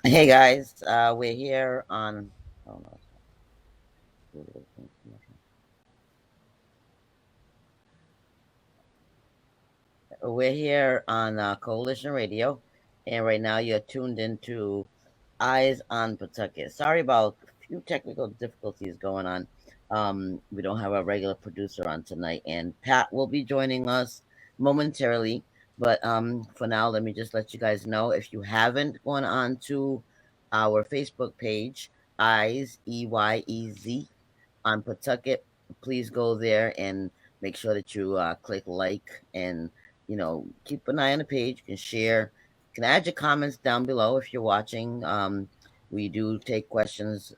Hey guys, we're here on. Oh no, we're here on Coalition Radio, and right now you're tuned into Eyes on Pawtucket. Sorry about a few technical difficulties going on. We don't have a regular producer on tonight, and Pat will be joining us momentarily. But for now, let me just let you guys know if you haven't gone on to our Facebook page, Eyes EYEZ on Pawtucket, please go there and make sure that you click like and keep an eye on the page. You can share. You can add your comments down below if you're watching. We do take questions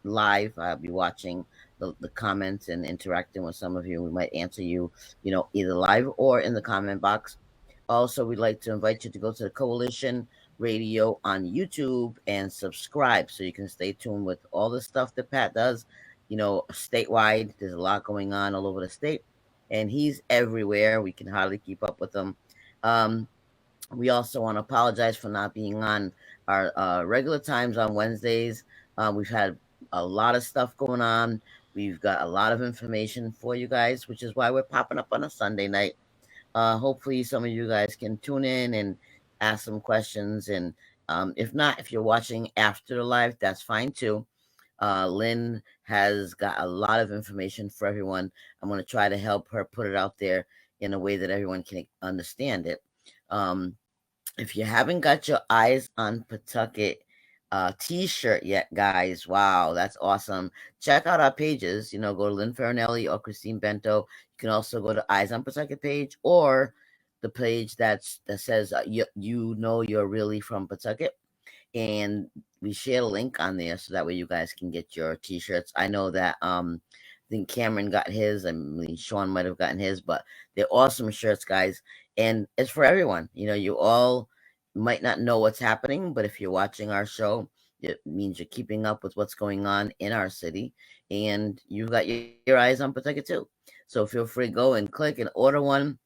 live. I'll be watching the comments and interacting with some of you. We might answer you, either live or in the comment box. Also, we'd like to invite you to go to the Coalition Radio on YouTube and subscribe so you can stay tuned with all the stuff that Pat does. Statewide, there's a lot going on all over the state, and he's everywhere. We can hardly keep up with him. Um, we also want to apologize for not being on our regular times on Wednesdays. We've had a lot of stuff going on. We've got a lot of information for you guys, which is why we're popping up on a Sunday night. Hopefully, some of you guys can tune in and ask some questions. And if not, if you're watching after the live, that's fine too. Lynn has got a lot of information for everyone. I'm going to try to help her put it out there in a way that everyone can understand it. Um, if you haven't got your Eyes on Pawtucket t-shirt yet, guys, wow, that's awesome. Check out our pages. Go to Lynn Farinelli or Christine Bento. You can also go to Eyes on Pawtucket page or the page that says you're really from Pawtucket, and we share a link on there so that way you guys can get your t-shirts. I know that I think Cameron got his. I mean, Sean might have gotten his, but they're awesome shirts, guys, and it's for everyone. You all might not know what's happening, but if you're watching our show, it means you're keeping up with what's going on in our city, and you've got your eyes on Pawtucket too. So feel free to go and click and order one.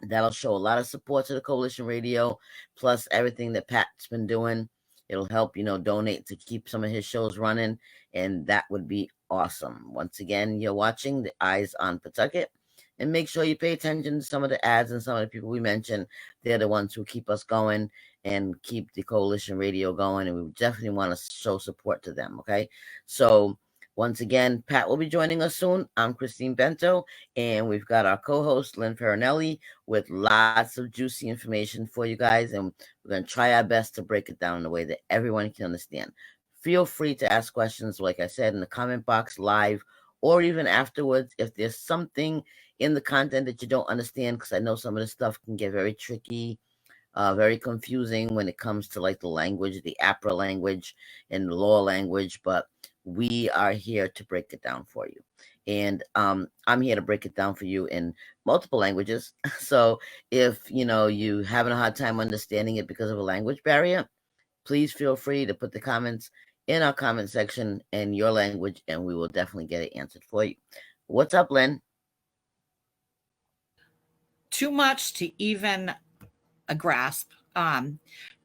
That'll show a lot of support to the Coalition Radio, plus everything that Pat's been doing. It'll help, donate to keep some of his shows running, and that would be awesome. Once again, you're watching the Eyes on Pawtucket, and make sure you pay attention to some of the ads and some of the people we mentioned. They're the ones who keep us going and keep the Coalition Radio going, and we definitely want to show support to them, okay? So, once again, Pat will be joining us soon. I'm Christine Bento, and we've got our co-host Lynn Farinelli with lots of juicy information for you guys, and we're going to try our best to break it down in a way that everyone can understand. Feel free to ask questions, like I said, in the comment box live or even afterwards if there's something in the content that you don't understand, because I know some of the stuff can get very tricky, very confusing when it comes to like the language, the APRA language and the law language, but we are here to break it down for you. And I'm here to break it down for you in multiple languages. So if you having a hard time understanding it because of a language barrier, please feel free to put the comments in our comment section in your language, and we will definitely get it answered for you. What's up, Lynn? Too much to even grasp.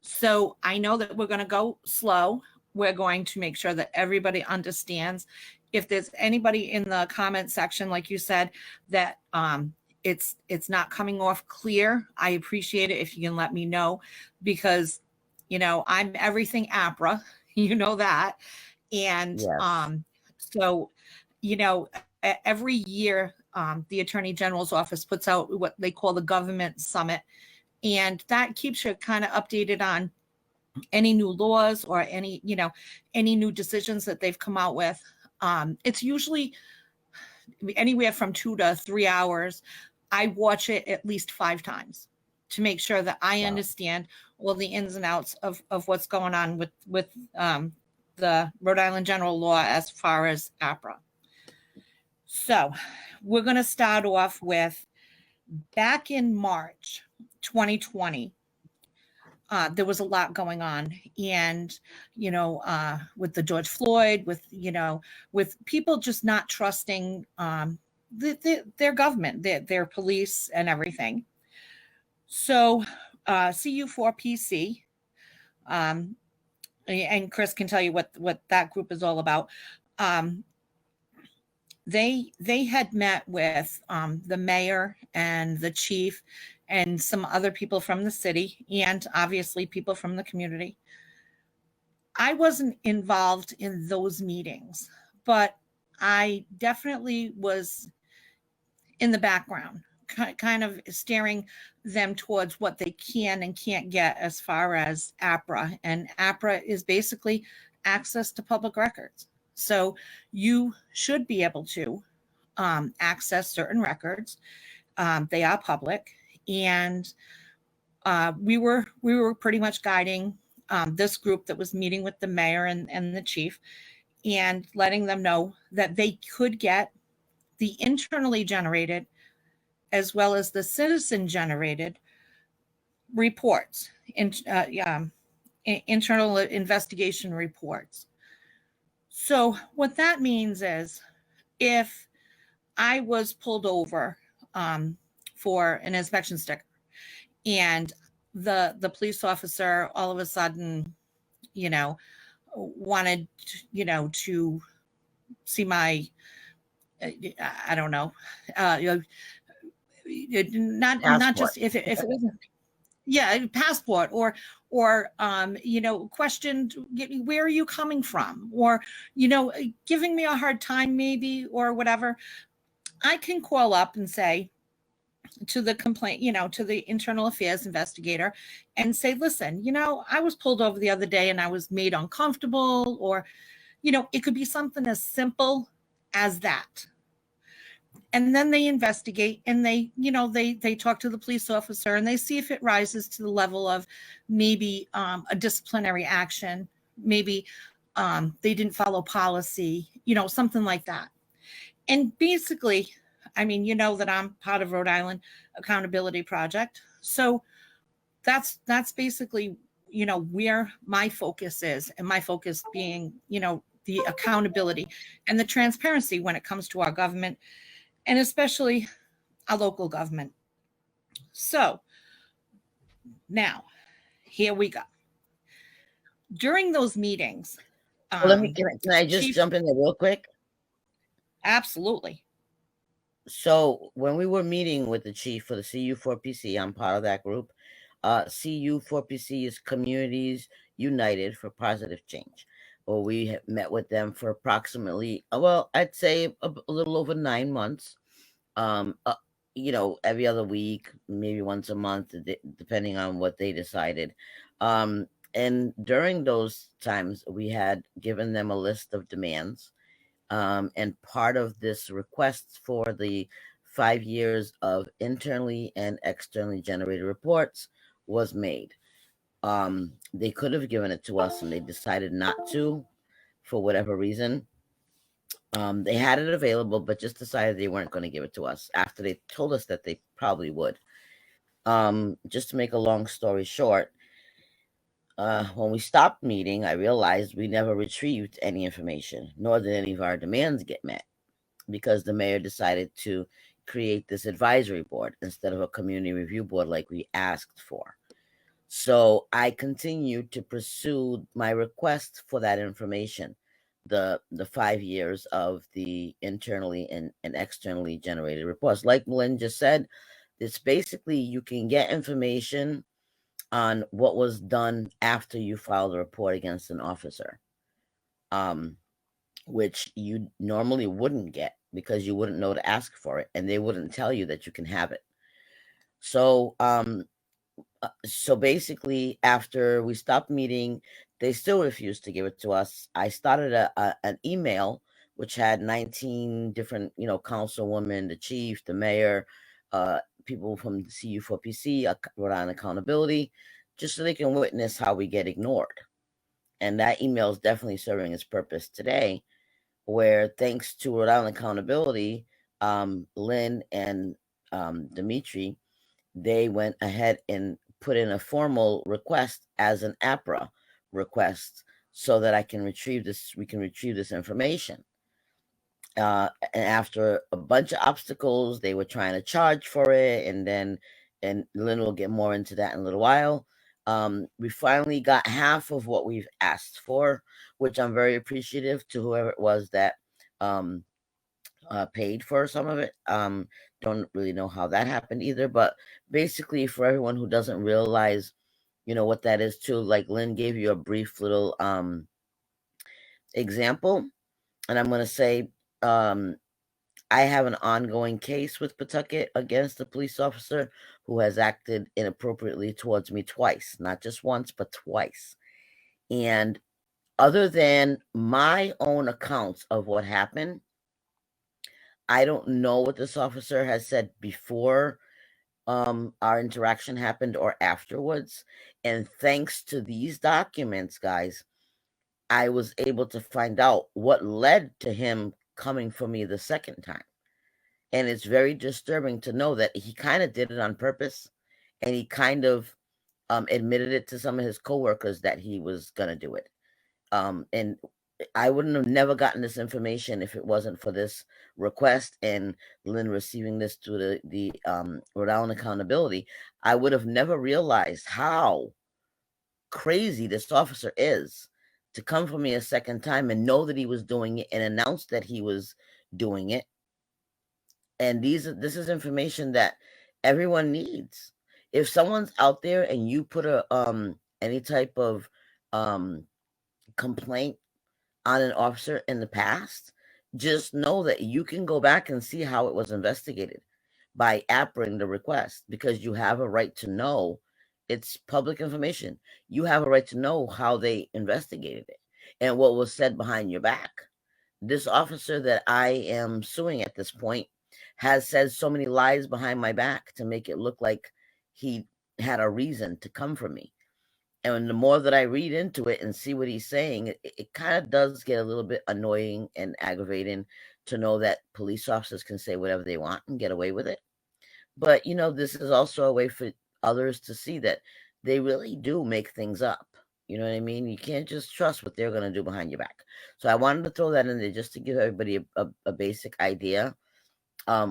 So I know that we're going to go slow. We're going to make sure that everybody understands. If there's anybody in the comment section, like you said, that it's not coming off clear, I appreciate it if you can let me know, because I'm everything APRA, you know that, and Yes. so every year the Attorney General's office puts out what they call the Government Summit, and that keeps you kind of updated on any new laws or any new decisions that they've come out with. It's usually anywhere from 2 to 3 hours. I watch it at least 5 times to make sure that I Wow. understand all the ins and outs of what's going on with the Rhode Island general law as far as APRA. So we're going to start off with back in March 2020. There was a lot going on, and with the George Floyd, with people just not trusting their government, their police, and everything. So, CU4PC, um, and Chris can tell you what that group is all about. They had met with the mayor and the chief and some other people from the city, and obviously people from the community. I wasn't involved in those meetings, but I definitely was in the background, kind of steering them towards what they can and can't get as far as APRA. And APRA is basically access to public records. So you should be able to access certain records. They are public, and we were pretty much guiding this group that was meeting with the mayor and the chief, and letting them know that they could get the internally generated as well as the citizen generated reports, internal investigation reports. So what that means is, if I was pulled over for an inspection sticker, and the police officer all of a sudden, wanted, to see my, I don't know, not Passport. just if it wasn't, yeah, passport, or questioned, where are you coming from, or giving me a hard time maybe, or whatever. I can call up and say to the complaint, to the internal affairs investigator, and say, listen, I was pulled over the other day and I was made uncomfortable, or it could be something as simple as that. And then they investigate, and they talk to the police officer, and they see if it rises to the level of maybe a disciplinary action, maybe they didn't follow policy, something like that. And basically, I mean, that I'm part of Rhode Island Accountability Project. So that's basically, where my focus is, and my focus being, the accountability and the transparency when it comes to our government, and especially our local government. So now, here we go. During those meetings, Well, can I just jump in there real quick? Absolutely. So when we were meeting with the chief for the CU4PC, I'm part of that group. CU4PC is Communities United for Positive Change. Well, we have met with them for approximately, well, I'd say a little over 9 months. Every other week, maybe once a month, depending on what they decided. And during those times, we had given them a list of demands. And part of this request for the 5 years of internally and externally generated reports was made. They could have given it to us, and they decided not to for whatever reason. They had it available, but just decided they weren't going to give it to us after they told us that they probably would. Just to make a long story short, when we stopped meeting, I realized we never retrieved any information, nor did any of our demands get met, because the mayor decided to create this advisory board instead of a community review board like we asked for. So I continued to pursue my request for that information, the 5 years of the internally and externally generated reports. Like Melinda just said, it's basically you can get information on what was done after you filed a report against an officer, which you normally wouldn't get because you wouldn't know to ask for it, and they wouldn't tell you that you can have it. So basically, after we stopped meeting, they still refused to give it to us. I started an email which had 19 different, councilwomen, the chief, the mayor, people from the CU4PC, Rhode Island Accountability, just so they can witness how we get ignored. And that email is definitely serving its purpose today, where thanks to Rhode Island Accountability, Lynn and Dimitri, they went ahead and put in a formal request as an APRA request so that we can retrieve this information. And after a bunch of obstacles, they were trying to charge for it, and Lynn will get more into that in a little while. We finally got half of what we've asked for, which I'm very appreciative to whoever it was that um, paid for some of it. Don't really know how that happened either, but basically, for everyone who doesn't realize, what that is too, like Lynn gave you a brief little example, and I'm going to say, I have an ongoing case with Pawtucket against a police officer who has acted inappropriately towards me twice, not just once, but twice. And other than my own accounts of what happened, I don't know what this officer has said before our interaction happened or afterwards. And thanks to these documents, guys, I was able to find out what led to him coming for me the second time. And it's very disturbing to know that he kind of did it on purpose, and he kind of admitted it to some of his coworkers that he was going to do it. And I wouldn't have never gotten this information if it wasn't for this request and Lynn receiving this through the Rhode Island Accountability. I would have never realized how crazy this officer is to come for me a second time and know that he was doing it and announce that he was doing it. And this is information that everyone needs. If someone's out there and you put a any type of complaint on an officer in the past, just know that you can go back and see how it was investigated by appering the request, because you have a right to know. It's public information. You have a right to know how they investigated it and what was said behind your back. This officer that I am suing at this point has said so many lies behind my back to make it look like he had a reason to come for me. And the more that I read into it and see what he's saying, it kind of does get a little bit annoying and aggravating to know that police officers can say whatever they want and get away with it. But, this is also a way for others to see that they really do make things up. You know what I mean? You can't just trust what they're going to do behind your back. So I wanted to throw that in there just to give everybody a basic idea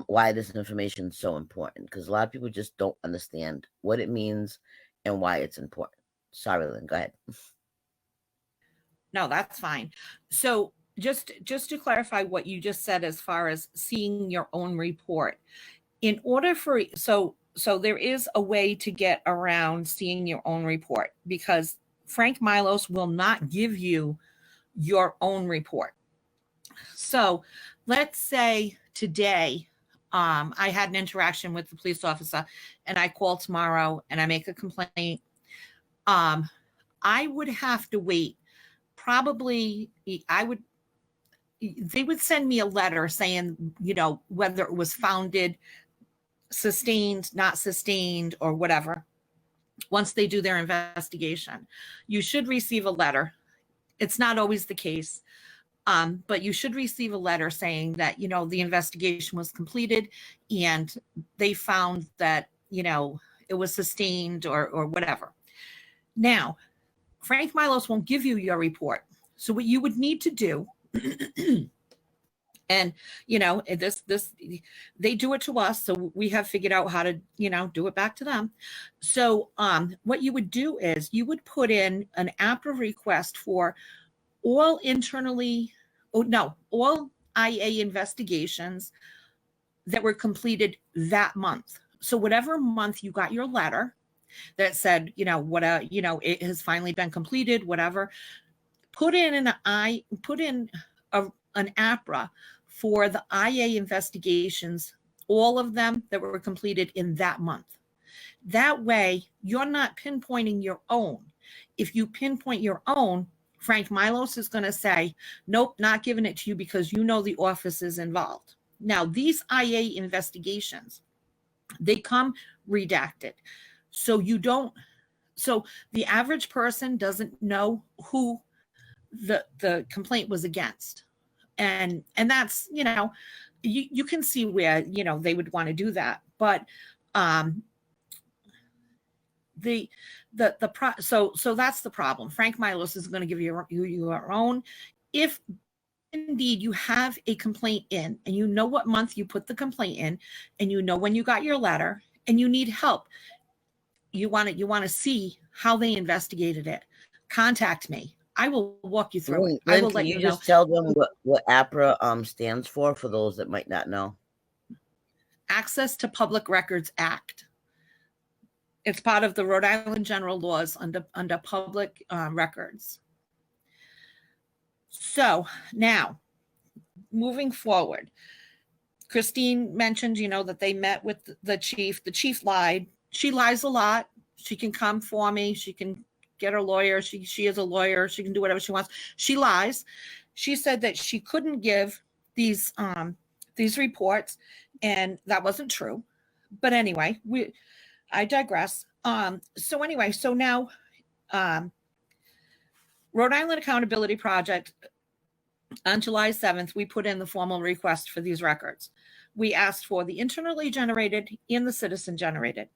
why this information is so important, because a lot of people just don't understand what it means and why it's important. Sorry, Lynn, go ahead. No, that's fine. So just to clarify what you just said as far as seeing your own report, in order for so there is a way to get around seeing your own report, because Frank Milos will not give you your own report. So let's say today I had an interaction with the police officer and I call tomorrow and I make a complaint. I would have to wait. Probably they would send me a letter saying, whether it was founded, sustained, not sustained, or whatever. Once they do their investigation, you should receive a letter. It's not always the case, but you should receive a letter saying that, the investigation was completed and they found that, it was sustained or whatever. Now, Frank Milos won't give you your report. So what you would need to do, and this they do it to us, so we have figured out how to do it back to them. So what you would do is you would put in an APRA request for all all IA investigations that were completed that month. So whatever month you got your letter that said, it has finally been completed, whatever, put in an APRA for the IA investigations, all of them that were completed in that month. That way, you're not pinpointing your own. If you pinpoint your own, Frank Milos is going to say, nope, not giving it to you because the office is involved. Now, these IA investigations, they come redacted. So the average person doesn't know who the complaint was against. And that's, you can see where, they would want to do that. But so that's the problem. Frank Milos is going to give you your own. If indeed you have a complaint in and you know what month you put the complaint in and you know when you got your letter and you need help, you want to see how they investigated it, contact me. I will walk you through it. I Lynn, will can let you you know. just tell them what APRA stands for those that might not know? Access to Public Records Act. It's part of the Rhode Island general laws under public records. So now, moving forward, Christine mentioned, that they met with the chief. The chief lied. She lies a lot. She can come for me. She can get her lawyer. She is a lawyer. She can do whatever she wants. She lies. She said that she couldn't give these reports, and that wasn't true. But anyway, I digress. So now, Rhode Island Accountability Project, on July 7th, we put in the formal request for these records. We asked for the internally generated and the citizen generated.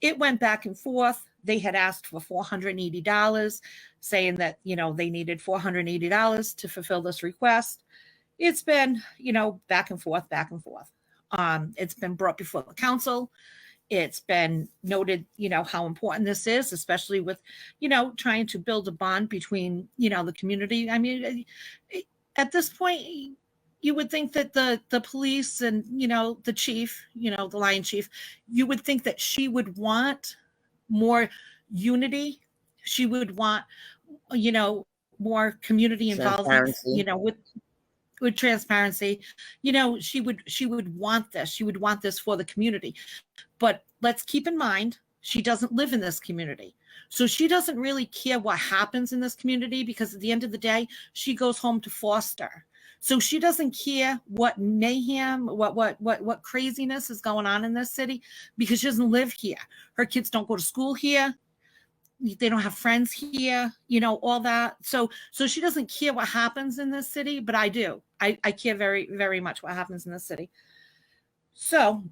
It went back and forth. They had asked for $480, saying that, they needed $480 to fulfill this request. It's been, back and forth, back and forth. It's been brought before the council. It's been noted, how important this is, especially with, trying to build a bond between, the community. I mean, at this point, you would think that the police and, the chief, the Lion Chief, you would think that she would want more unity. She would want, more community involvement, with transparency. She would want this. She would want this for the community. But let's keep in mind, she doesn't live in this community. So she doesn't really care what happens in this community, because at the end of the day, she goes home to foster. So she doesn't care what mayhem, what craziness is going on in this city, because she doesn't live here. Her kids don't go to school here. They don't have friends here, all that. So she doesn't care what happens in this city, but I do. I care very, very much what happens in this city. So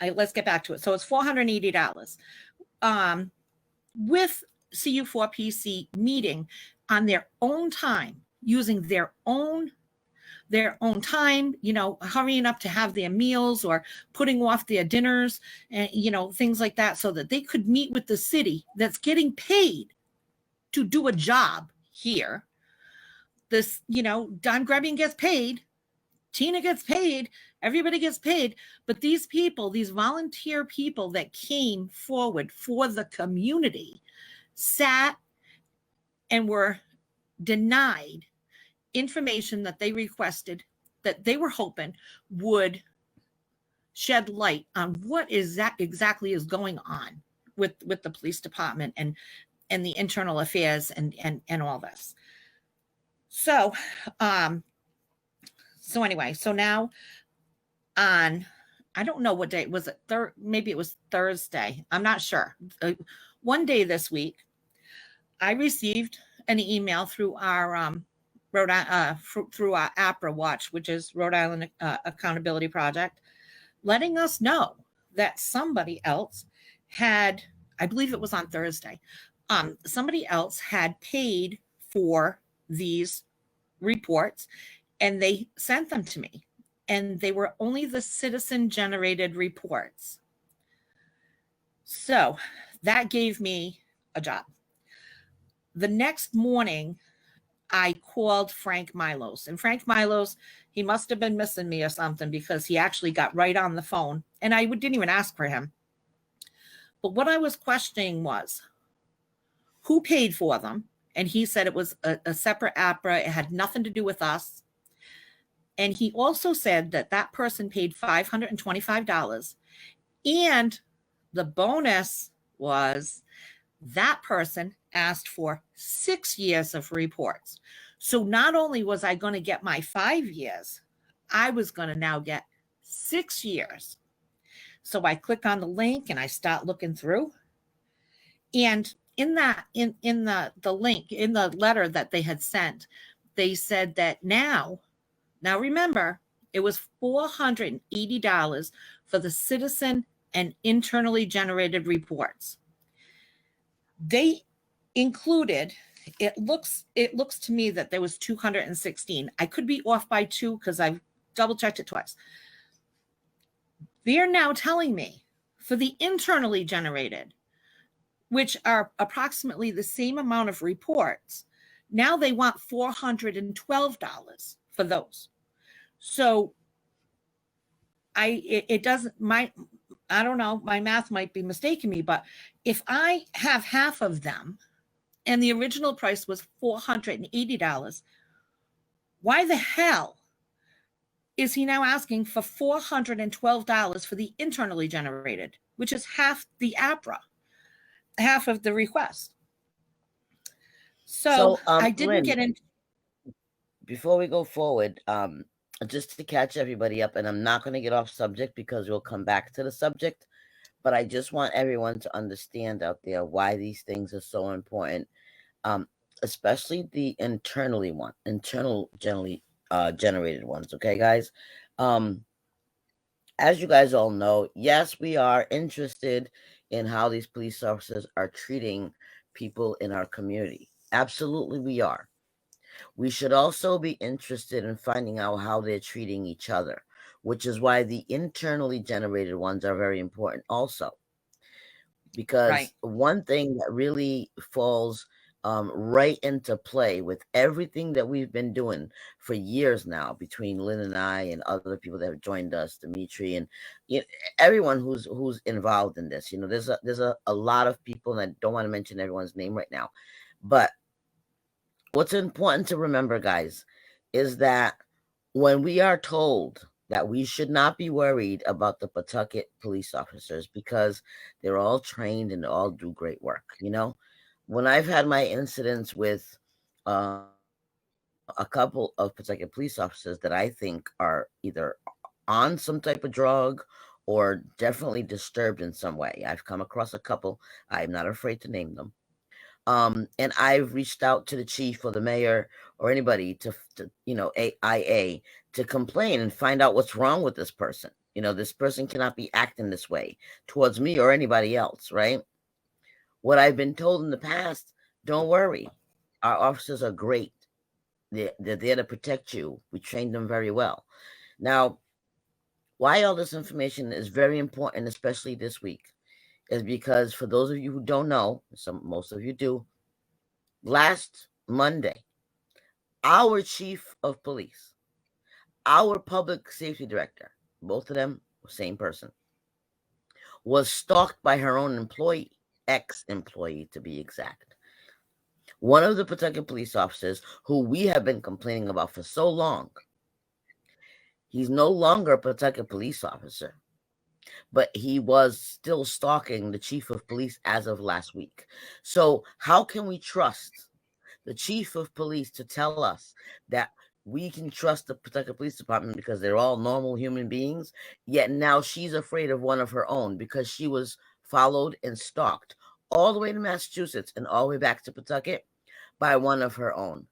let's get back to it. So it's $480 with CU4PC meeting on their own time, using their own time, hurrying up to have their meals or putting off their dinners and, things like that, so that they could meet with the city that's getting paid to do a job here. This, Don Grebbian gets paid. Tina gets paid. Everybody gets paid. But these people, these volunteer people that came forward for the community, sat and were denied information that they requested, that they were hoping would shed light on what is that exactly is going on with the police department and the internal affairs and all this. So anyway, so now on, I don't know what day was it. Maybe it was Thursday. I'm not sure. One day this week, I received an email through our through our APRA watch, which is Rhode Island Accountability Project, letting us know that somebody else had, I believe it was on Thursday, somebody else had paid for these reports, and they sent them to me, and they were only the citizen generated reports. So that gave me a job. The next morning, I called Frank Milos, and Frank Milos, he must have been missing me or something, because he actually got right on the phone, and I didn't even ask for him. But what I was questioning was who paid for them. And he said it was a separate APRA. It had nothing to do with us. And he also said that person paid $525. And the bonus was that person asked for 6 years of reports. So not only was I going to get my 5 years, I was going to now get 6 years. So I click on the link and I start looking through. And in the link, in the letter that they had sent, they said that now remember, it was $480 for the citizen and internally generated reports. They included, it looks to me that there was 216. I could be off by 2 because I've double checked it twice. They're now telling me For the internally generated, which are approximately the same amount of reports, now they want $412 for those. So it doesn't, I don't know, my math might be mistaking me, but if I have half of them and the original price was $480, why the hell is he now asking for $412 for the internally generated, which is half the APRA, half of the request? So I didn't Lynn, get into. before we go forward, just to catch everybody up, and I'm not going to get off subject because we'll come back to the subject, but I just want everyone to understand out there why these things are so important, especially the internal generally generated ones. Okay, guys. As you guys all know, yes, we are interested in how these police officers are treating people in our community. Absolutely, we are. We should also be interested in finding out how they're treating each other, which is why the internally generated ones are very important also. Because Right. one thing that really falls right into play with everything that we've been doing for years now between Lynn and I and other people that have joined us, Dimitri, and you know, everyone who's involved in this. You know, there's a lot of people, and I don't want to mention everyone's name right now, but what's important to remember, guys, is that when we are told that we should not be worried about the Pawtucket police officers because they're all trained and all do great work, you know, when I've had my incidents with a couple of Pawtucket police officers that I think are either on some type of drug or definitely disturbed in some way. I've come across a couple. I'm not afraid to name them. And I've reached out to the chief or the mayor or anybody to IA to complain and find out what's wrong with this person. You know, this person cannot be acting this way towards me or anybody else, right? What I've been told in the past, don't worry, our officers are great. They're there to protect you. We trained them very well. Now, why all this information is very important, especially this week, is because for those of you who don't know, most of you do, last Monday, our chief of police, our public safety director, both of them, same person, was stalked by her own employee, ex-employee to be exact. One of the Pawtucket police officers who we have been complaining about for so long, he's no longer a Pawtucket police officer, but he was still stalking the chief of police as of last week. So how can we trust the chief of police to tell us that we can trust the Pawtucket Police Department because they're all normal human beings, yet now she's afraid of one of her own because she was followed and stalked all the way to Massachusetts and all the way back to Pawtucket by one of her own?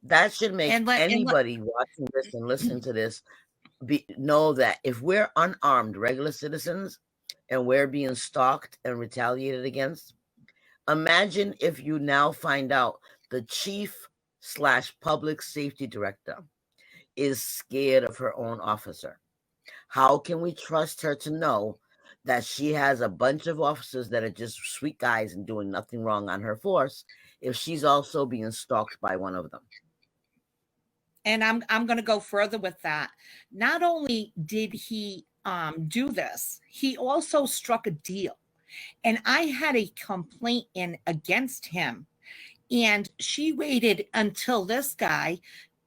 That should make anybody watching this and listening to this know that if we're unarmed regular citizens and we're being stalked and retaliated against, imagine if you now find out the chief/public safety director is scared of her own officer. How can we trust her to know that she has a bunch of officers that are just sweet guys and doing nothing wrong on her force if she's also being stalked by one of them? And I'm going to go further with that. Not only did he do this, he also struck a deal. And I had a complaint in against him. And she waited until this guy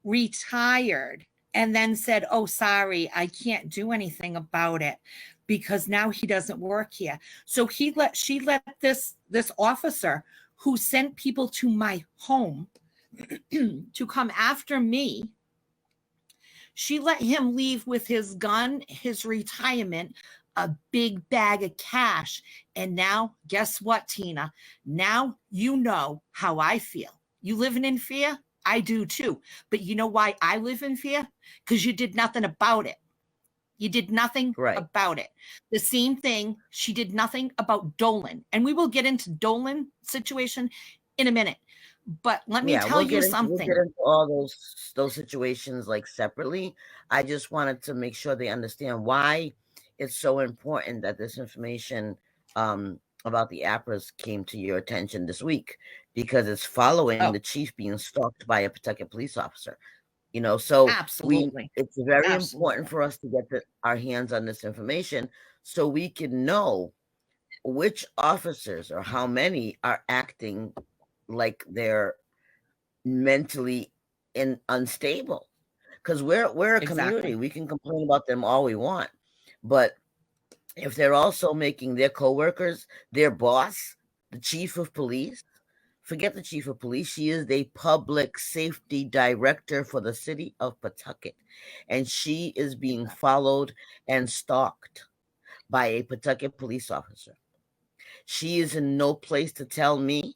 retired and then said, "Oh, sorry, I can't do anything about it because now he doesn't work here." So she let this officer who sent people to my home to come after me. She let him leave with his gun, his retirement, a big bag of cash. And now, guess what, Tina? Now you know how I feel. You living in fear? I do too. But you know why I live in fear? Because you did nothing about it. You did nothing about it. The same thing, she did nothing about Dolan. And we will get into Dolan situation in a minute. But let me tell you something. We'll get into all those situations like separately. I just wanted to make sure they understand why it's so important that this information about the APRAs came to your attention this week, because it's following Oh, the chief being stalked by a Pawtucket police officer. So absolutely. it's very important Absolutely. for us to get our hands on this information so we can know which officers or how many are acting like they're mentally unstable. Because we're a community, Exactly. we can complain about them all we want, but if they're also making their coworkers, their boss, the chief of police, forget the chief of police. She is the public safety director for the city of Pawtucket, and she is being followed and stalked by a Pawtucket police officer. She is in no place to tell me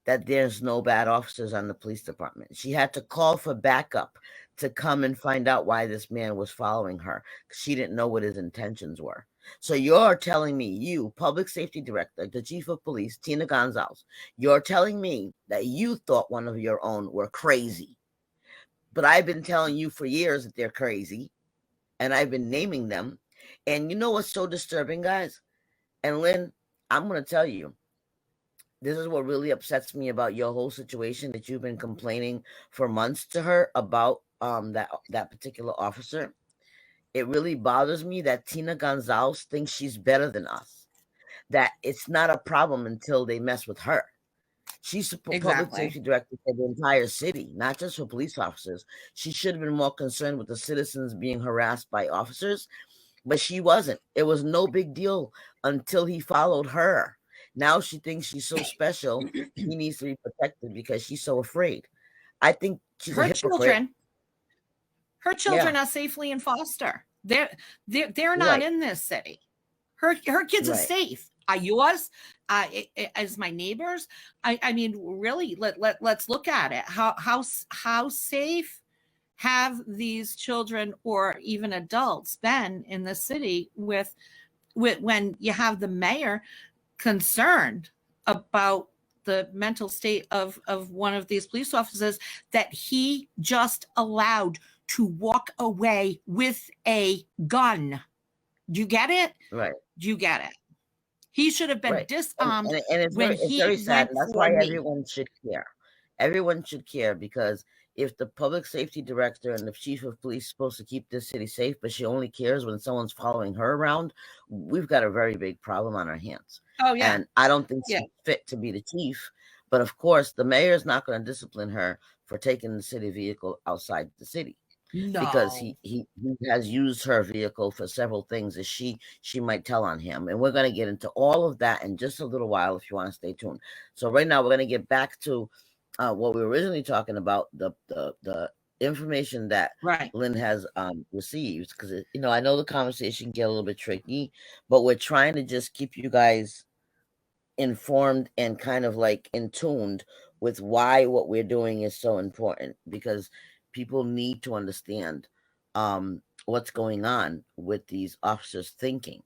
that there's no bad officers on the police department. She had to call for backup to come and find out why this man was following her. She didn't know what his intentions were. So you're telling me, you, public safety director, the chief of police, Tina Gonzalez, you're telling me that you thought one of your own were crazy. But I've been telling you for years that they're crazy, and I've been naming them. And you know what's so disturbing, guys? And Lynn, I'm going to tell you, this is what really upsets me about your whole situation, that you've been complaining for months to her about that particular officer. It really bothers me that Tina Gonzalez thinks she's better than us. That it's not a problem until they mess with her. She's the public Exactly. safety director for the entire city, not just for police officers. She should have been more concerned with the citizens being harassed by officers, but she wasn't. It was no big deal until he followed her. Now she thinks she's so special. He needs to be protected because she's so afraid. I think she's a Her hypocrite. children, her Yeah, children are safely in foster. They're not right, in this city. Her kids are right, safe. Are yours? As my neighbors? I mean, really, let's look at it. How safe have these children or even adults been in the city with when you have the mayor concerned about the mental state of one of these police officers that he just allowed to walk away with a gun. Do you get it? right, Do you get it? He should have been right. And, disarmed and, and it's when very he sad, went and that's for why me. everyone should care. Everyone should care, because if the public safety director and the chief of police is supposed to keep this city safe, but she only cares when someone's following her around, we've got a very big problem on our hands. Oh yeah, And I don't think yeah. she's fit to be the chief. But of course, the mayor's not going to discipline her for taking the city vehicle outside the city, because No. he has used her vehicle for several things that she might tell on him. And we're going to get into all of that in just a little while if you want to stay tuned. So right now we're going to get back to what we were originally talking about, the information that Right. Lynn has received, because I know the conversation can get a little bit tricky, but we're trying to just keep you guys informed and kind of like in tuned with why what we're doing is so important, because people need to understand what's going on with these officers thinking,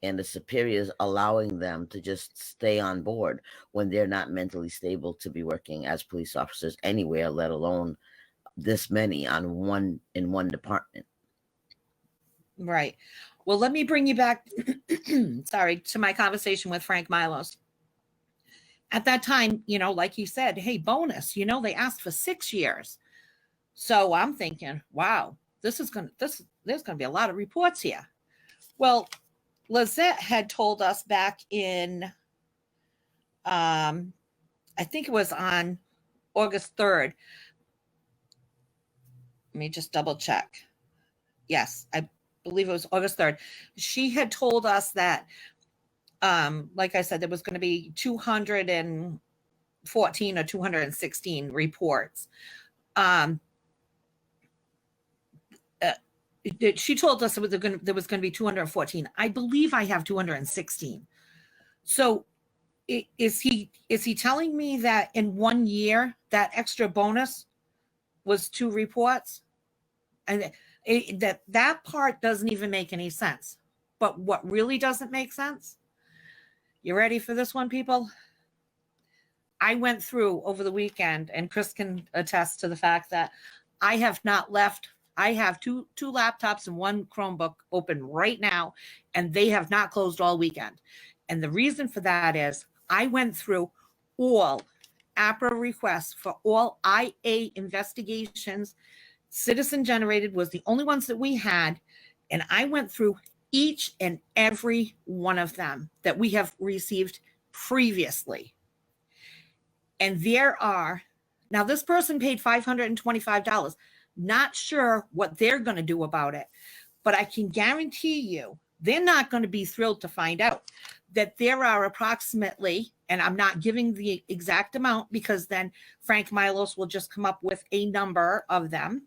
and the superiors allowing them to just stay on board when they're not mentally stable to be working as police officers anywhere, let alone this many in one department. Right. Well, let me bring you back, sorry, to my conversation with Frank Milos. At that time, like you said, hey, bonus, they asked for 6 years. So I'm thinking, wow, there's gonna be a lot of reports here. Well, Lizette had told us back in I think it was on August 3rd. Let me just double check. Yes, I believe it was August 3rd. She had told us that like I said, there was going to be 214 or 216 reports. Um, uh, she told us there was going to be 214. I believe I have 216. So is he telling me that in 1 year that extra bonus was 2 reports? And that part doesn't even make any sense. But what really doesn't make sense? You ready for this one, people? I went through over the weekend, and Chris can attest to the fact that I have not left I have two laptops and one Chromebook open right now, and they have not closed all weekend. And the reason for that is I went through all APRA requests for all IA investigations. Citizen generated was the only ones that we had. And I went through each and every one of them that we have received previously. And there are, now this person paid $525. Not sure what they're going to do about it, but I can guarantee you they're not going to be thrilled to find out that there are approximately, and I'm not giving the exact amount because then Frank Milos will just come up with a number of them.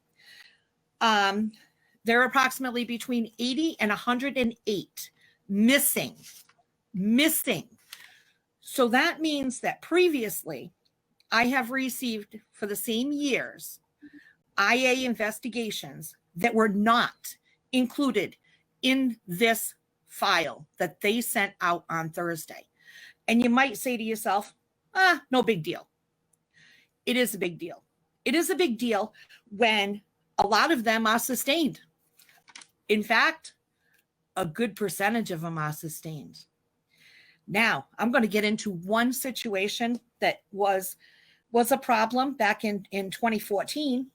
There are approximately between 80 and 108 missing. So that means that previously I have received for the same years IA investigations that were not included in this file that they sent out on Thursday. And you might say to yourself, no big deal. It is a big deal. It is a big deal when a lot of them are sustained. In fact, a good percentage of them are sustained. Now, I'm going to get into one situation that was a problem back in 2014,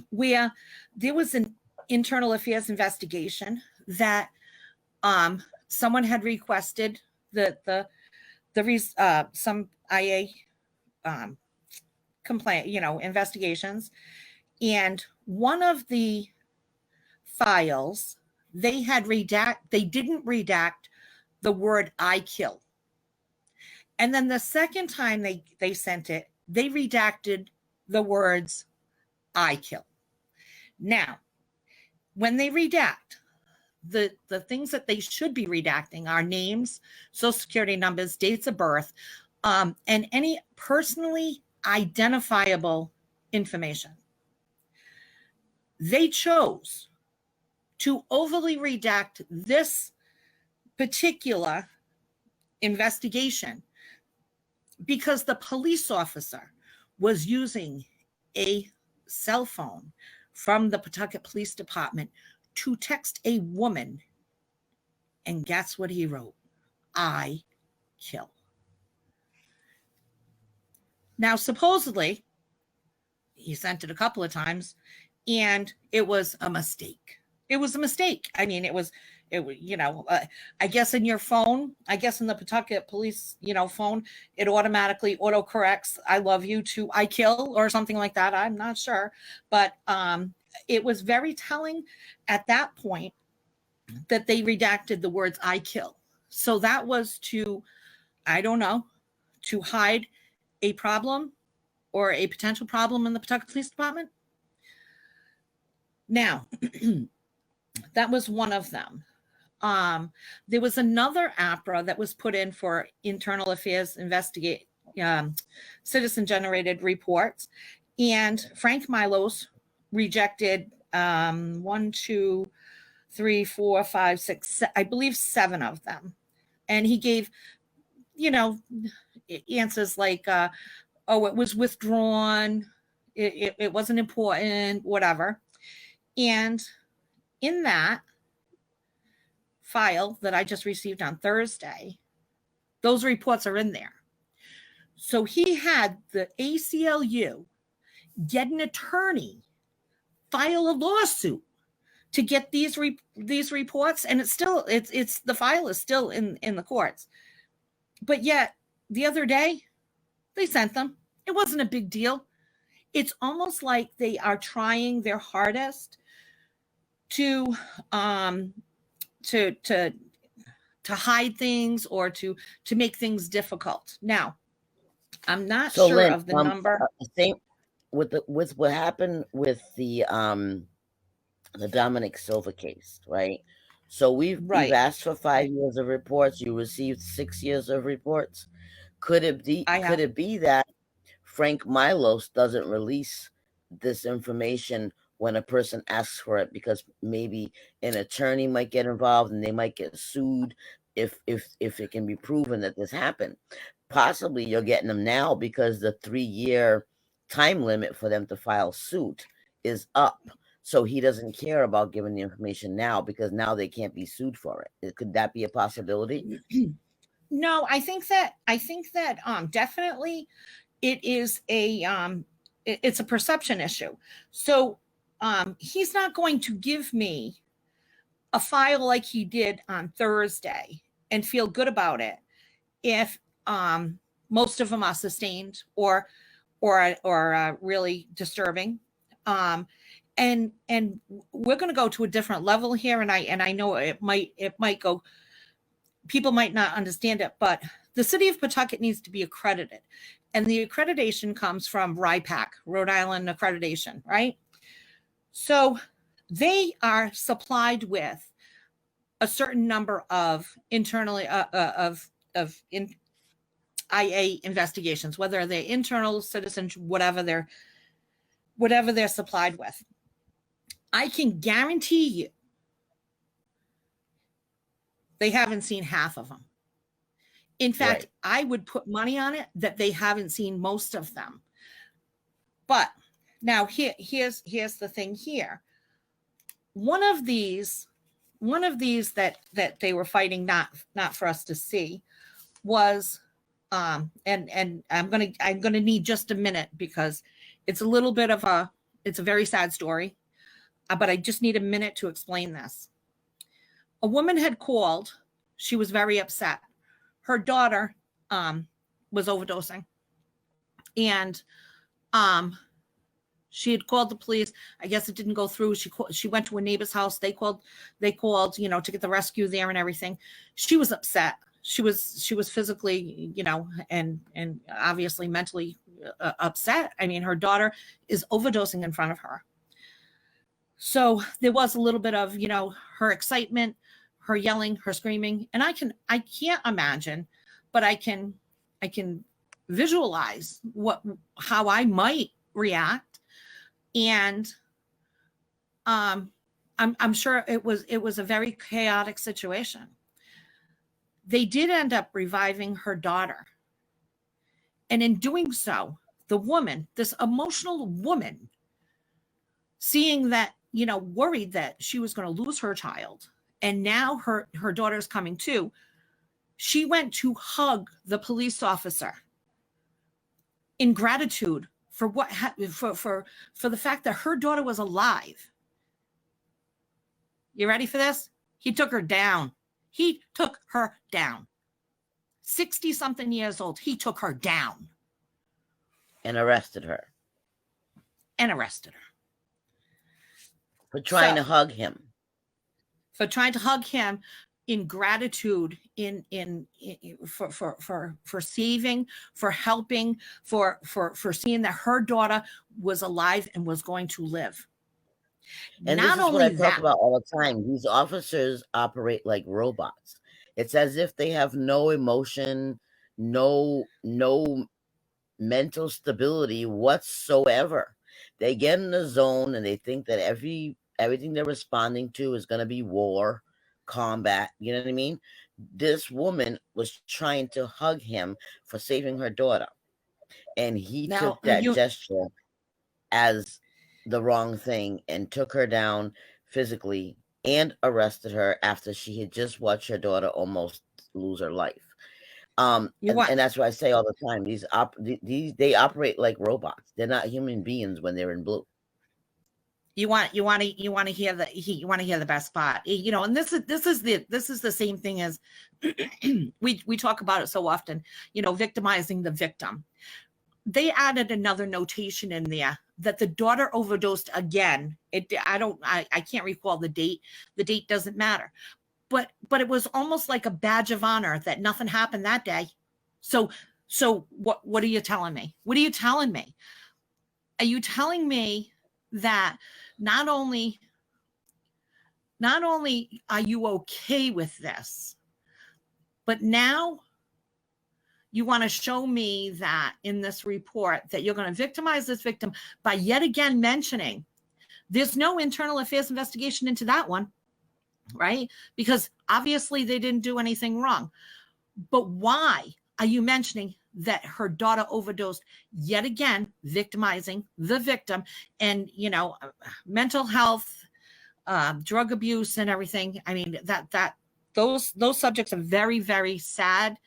where there was an internal affairs investigation that someone had requested some IA complaint, investigations, and one of the files they didn't redact the word "I kill," and then the second time they sent it, they redacted the words "I kill." Now, when they redact, the things that they should be redacting are names, social security numbers, dates of birth, and any personally identifiable information. They chose to overly redact this particular investigation because the police officer was using a cell phone from the Pawtucket Police Department to text a woman. And guess what he wrote? "I kill." Now, supposedly, he sent it a couple of times, and it was a mistake. It was a mistake. I mean, it was, I guess in your phone, I guess in the Pawtucket Police, phone, it automatically autocorrects "I love you" to "I kill" or something like that. I'm not sure. But it was very telling at that point that they redacted the words "I kill." So that was to hide a problem or a potential problem in the Pawtucket Police Department. Now, that was one of them. There was another APRA that was put in for internal affairs citizen-generated reports, and Frank Milos rejected 1, 2, 3, 4, 5, 6, I believe 7 of them. And he gave, answers like, it was withdrawn, it wasn't important, whatever. And in that file that I just received on Thursday, those reports are in there. So he had the ACLU get an attorney file a lawsuit to get these reports, and it's the file is still in the courts. But yet the other day they sent them. It wasn't a big deal. It's almost like they are trying their hardest to hide things or to make things difficult. Now, I'm not sure Lynn, of the number. Same with what happened with the Dominic Silva case, right? So we've asked for 5 years of reports. You received 6 years of reports. Could it be that Frank Milos doesn't release this information when a person asks for it because maybe an attorney might get involved and they might get sued if it can be proven that this happened? Possibly you're getting them now because the 3-year time limit for them to file suit is up. So he doesn't care about giving the information now because now they can't be sued for it. Could that be a possibility? No, I think that definitely it is it's a perception issue. So he's not going to give me a file like he did on Thursday and feel good about it if most of them are sustained or really disturbing. And we're going to go to a different level here, and I know it might go. People might not understand it, but the city of Pawtucket needs to be accredited, and the accreditation comes from RIPAC, Rhode Island Accreditation, right? So they are supplied with a certain number of internally IA investigations, whether they're internal, citizens, whatever they're supplied with. I can guarantee you they haven't seen half of them. In fact, right. I would put money on it that they haven't seen most of them. But now here's the thing here. One of these that they were fighting not for us to see was and I'm gonna need just a minute because it's a little bit of it's a very sad story, but I just need a minute to explain this. A woman had called. She was very upset. Her daughter was overdosing, and she had called the police. I guess it didn't go through. She went to a neighbor's house. They called, to get the rescue there and everything. She was upset. She was physically, and obviously mentally upset. I mean, her daughter is overdosing in front of her. So there was a little bit of, her excitement, her yelling, her screaming, and I can't imagine, but I can visualize how I might react. And I'm sure it was a very chaotic situation. They did end up reviving her daughter. And in doing so, the woman, this emotional woman, seeing that, worried that she was going to lose her child, and now her daughter's coming too, she went to hug the police officer in gratitude for what for the fact that her daughter was alive. You ready for this? He took her down. 60-something years old. He took her down. And arrested her. For trying to hug him. In gratitude, for saving, for helping, for seeing that her daughter was alive and was going to live. And not this is what I talk about all the time. These officers operate like robots. It's as if they have no emotion, no mental stability whatsoever. They get in the zone and they think that everything they're responding to is going to be war, combat. You know what I mean? This woman was trying to hug him for saving her daughter, and he took that gesture as the wrong thing and took her down physically and arrested her after she had just watched her daughter almost lose her life. And that's what I say all the time. They operate like robots. They're not human beings when they're in blue. You want to hear the best part, and this is the same thing as we talk about it so often, victimizing the victim. They added another notation in there that the daughter overdosed again. I can't recall the date. The date doesn't matter. But it was almost like a badge of honor that nothing happened that day. So what are you telling me? What are you telling me? Are you telling me that not only are you okay with this, but now you want to show me that in this report that you're going to victimize this victim by yet again mentioning there's no internal affairs investigation into that one, right? Because obviously they didn't do anything wrong. But why are you mentioning that her daughter overdosed, yet again victimizing the victim, and mental health, drug abuse, and everything. I mean, those subjects are very, very sad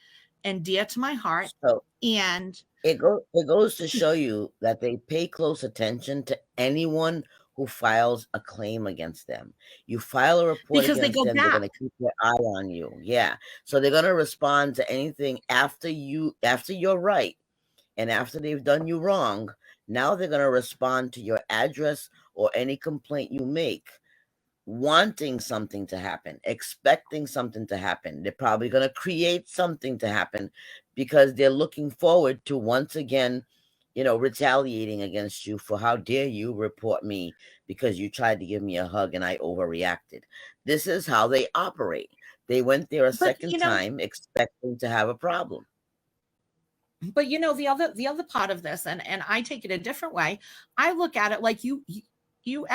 and dear to my heart. So And it goes to show you that they pay close attention to anyone who files a claim against them. You file a report because they against go them, they're back. going to keep their eye on you. Yeah. So they're going to respond to anything after you're right, and after they've done you wrong. Now they're going to respond to your address or any complaint you make, wanting something to happen, expecting something to happen. They're probably going to create something to happen because they're looking forward to once again, retaliating against you for how dare you report me because you tried to give me a hug and I overreacted. This is how they operate. They went there a But second time expecting to have a problem. the other part of this, and I take it a different way. I look at it like you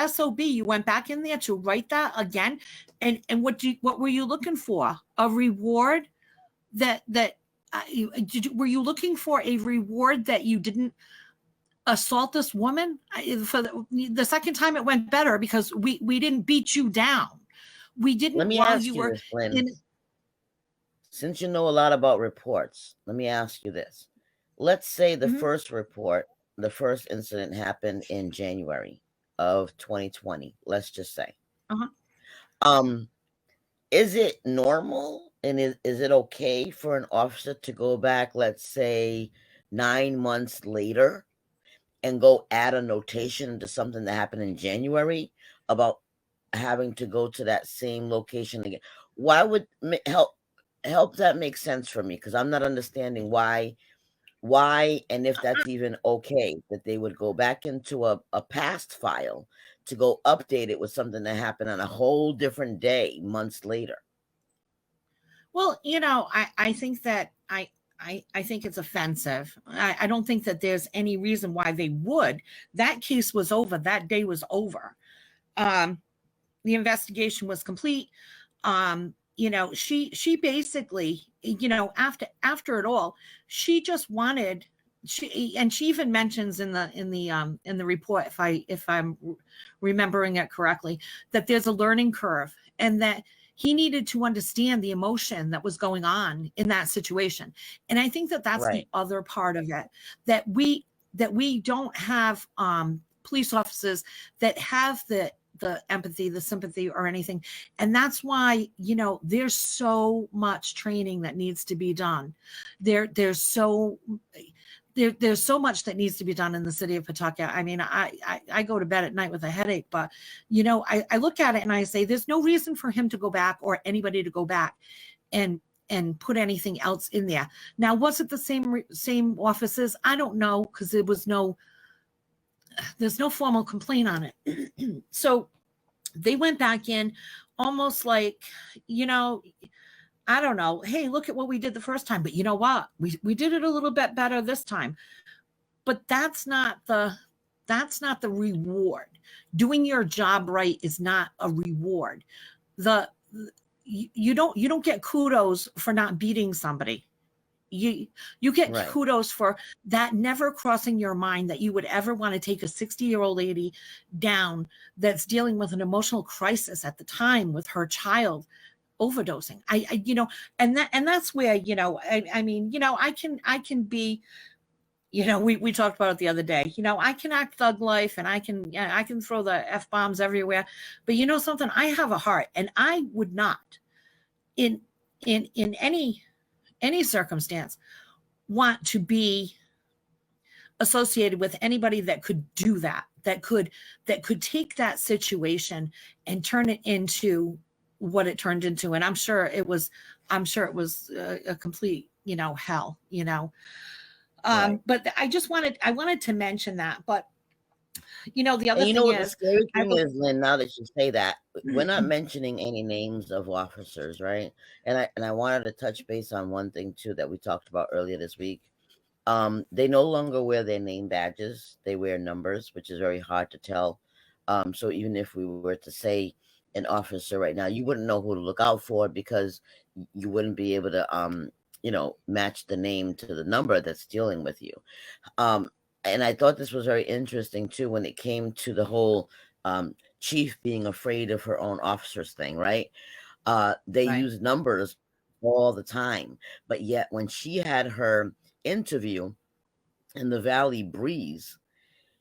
SOB, you went back in there to write that again. And what were you looking for? A reward that were you looking for a reward that you didn't assault this woman? For the second time it went better because we didn't beat you down. We Let didn't me while ask you you were this, Lynn. in. Since you know a lot about reports, let me ask you this. Let's say the Mhm. first report, the first incident happened in January of 2020, let's just say. Uh-huh. Um, is it normal and is it okay for an officer to go back, let's say 9 months later, and go add a notation into something that happened in January about having to go to that same location again? Why would help that make sense for me? Because I'm not understanding why, and if that's even okay that they would go back into a past file to go update it with something that happened on a whole different day months later. Well, I think that I think it's offensive. I don't think that there's any reason why they would. That case was over. That day was over. Um, the investigation was complete. She basically, after it all, she just wanted. She even mentions in the report, if I'm remembering it correctly, that there's a learning curve, and that he needed to understand the emotion that was going on in that situation. And I think that that's the Right. other part of it, that we don't have police officers that have the empathy, the sympathy, or anything. And that's why, there's so much training that needs to be done. There's so much that needs to be done in the city of Pawtucket. I mean, I go to bed at night with a headache, but I look at it and I say, there's no reason for him to go back, or anybody to go back and put anything else in there. Now, was it the same offices? I don't know, because there's no formal complaint on it. So they went back in almost like, I don't know, hey, look at what we did the first time, but you know what? We did it a little bit better this time. But that's not the reward. Doing your job right is not a reward. The you don't get kudos for not beating somebody. You get Right. kudos for that never crossing your mind that you would ever want to take a 60-year-old lady down that's dealing with an emotional crisis at the time with her child overdosing. And that's where, I mean, I can be, we talked about it the other day. I can act thug life, and I can throw the F bombs everywhere. But something, I have a heart, and I would not in in any circumstance want to be associated with anybody that could do that could take that situation and turn it into what it turned into. And I'm sure it was a complete, hell. Right. But I wanted to mention that. But the And other you know thing what the is, scary I thing look. is, Lynn, now that you say that, we're not mentioning any names of officers, right? And I wanted to touch base on one thing too that we talked about earlier this week. They no longer wear their name badges; they wear numbers, which is very hard to tell. So even if we were to say an officer right now, you wouldn't know who to look out for because you wouldn't be able to match the name to the number that's dealing with you. Um, and I thought this was very interesting too when it came to the whole chief being afraid of her own officers thing, right? They Right. use numbers all the time, but yet when she had her interview in the Valley Breeze,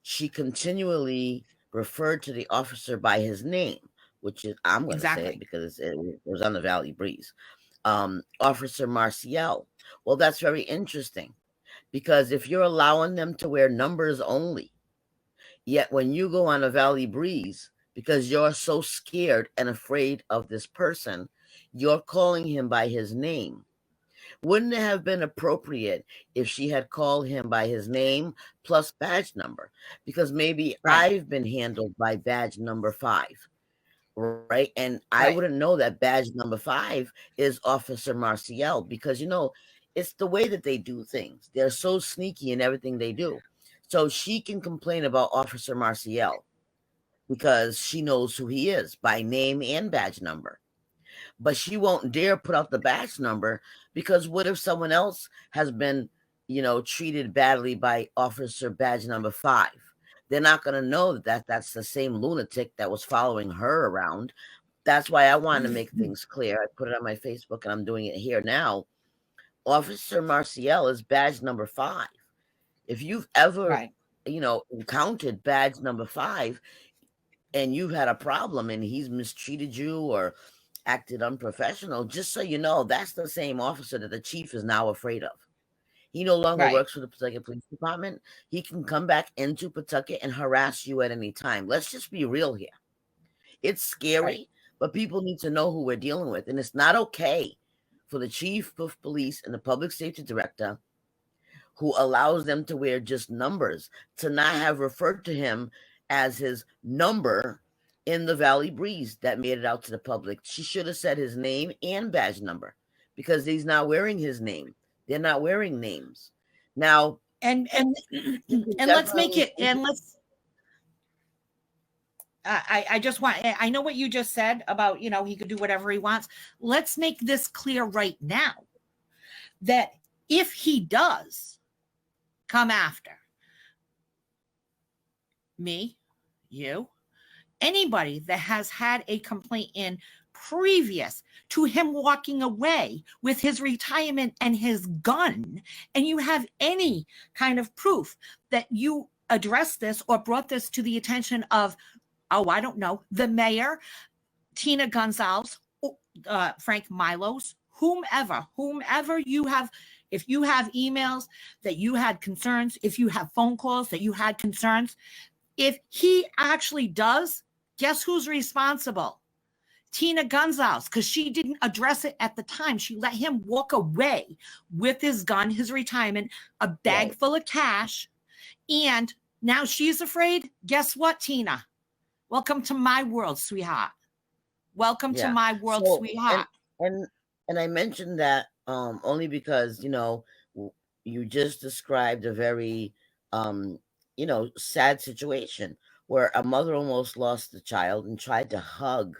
she continually referred to the officer by his name, which is, I'm going to say it Exactly. because it was on the Valley Breeze. Officer Marcial. Well, that's very interesting because if you're allowing them to wear numbers only, yet when you go on a Valley Breeze, because you're so scared and afraid of this person, you're calling him by his name. Wouldn't it have been appropriate if she had called him by his name plus badge number? Because maybe Right. I've been handled by badge number 5, right? And I Right. wouldn't know that badge number 5 is Officer Marcial because, it's the way that they do things. They're so sneaky in everything they do. So she can complain about Officer Marcial because she knows who he is by name and badge number, but she won't dare put out the batch number because what if someone else has been, treated badly by officer badge number 5? They're not going to know that that's the same lunatic that was following her around. That's why I want to make things clear. I put it on my Facebook and I'm doing it here now. Officer Marcial is badge number 5. If you've ever, Right. encountered badge number 5, and you've had a problem and he's mistreated you or acted unprofessional, just so you know, that's the same officer that the chief is now afraid of. He no longer Right. works for the Pawtucket Police Department. He can come back into Pawtucket and harass you at any time. Let's just be real here. It's Right. scary, but people need to know who we're dealing with. And it's not okay for the chief of police and the public safety director, who allows them to wear just numbers, to not have referred to him as his number in the Valley Breeze that made it out to the public. She should have said his name and badge number because he's not wearing his name. They're not wearing names. Now, And you can and let's make definitely, it, and let's I just want, I know what you just said about, he could do whatever he wants. Let's make this clear right now that if he does come after me, you, anybody that has had a complaint in previous to him walking away with his retirement and his gun, and you have any kind of proof that you addressed this or brought this to the attention of, oh, I don't know, the mayor, Tina Gonzalez, Frank Milos, whomever you have, if you have emails that you had concerns, if you have phone calls that you had concerns, if he actually does, guess who's responsible? Tina Gonzalez, because she didn't address it at the time. She let him walk away with his gun, his retirement, a bag right. full of cash, and now she's afraid. Guess what, Tina? Welcome to my world, sweetheart. Welcome to Yeah. my world, So, sweetheart. and and I mentioned that only because, you just described a very sad situation where a mother almost lost the child and tried to hug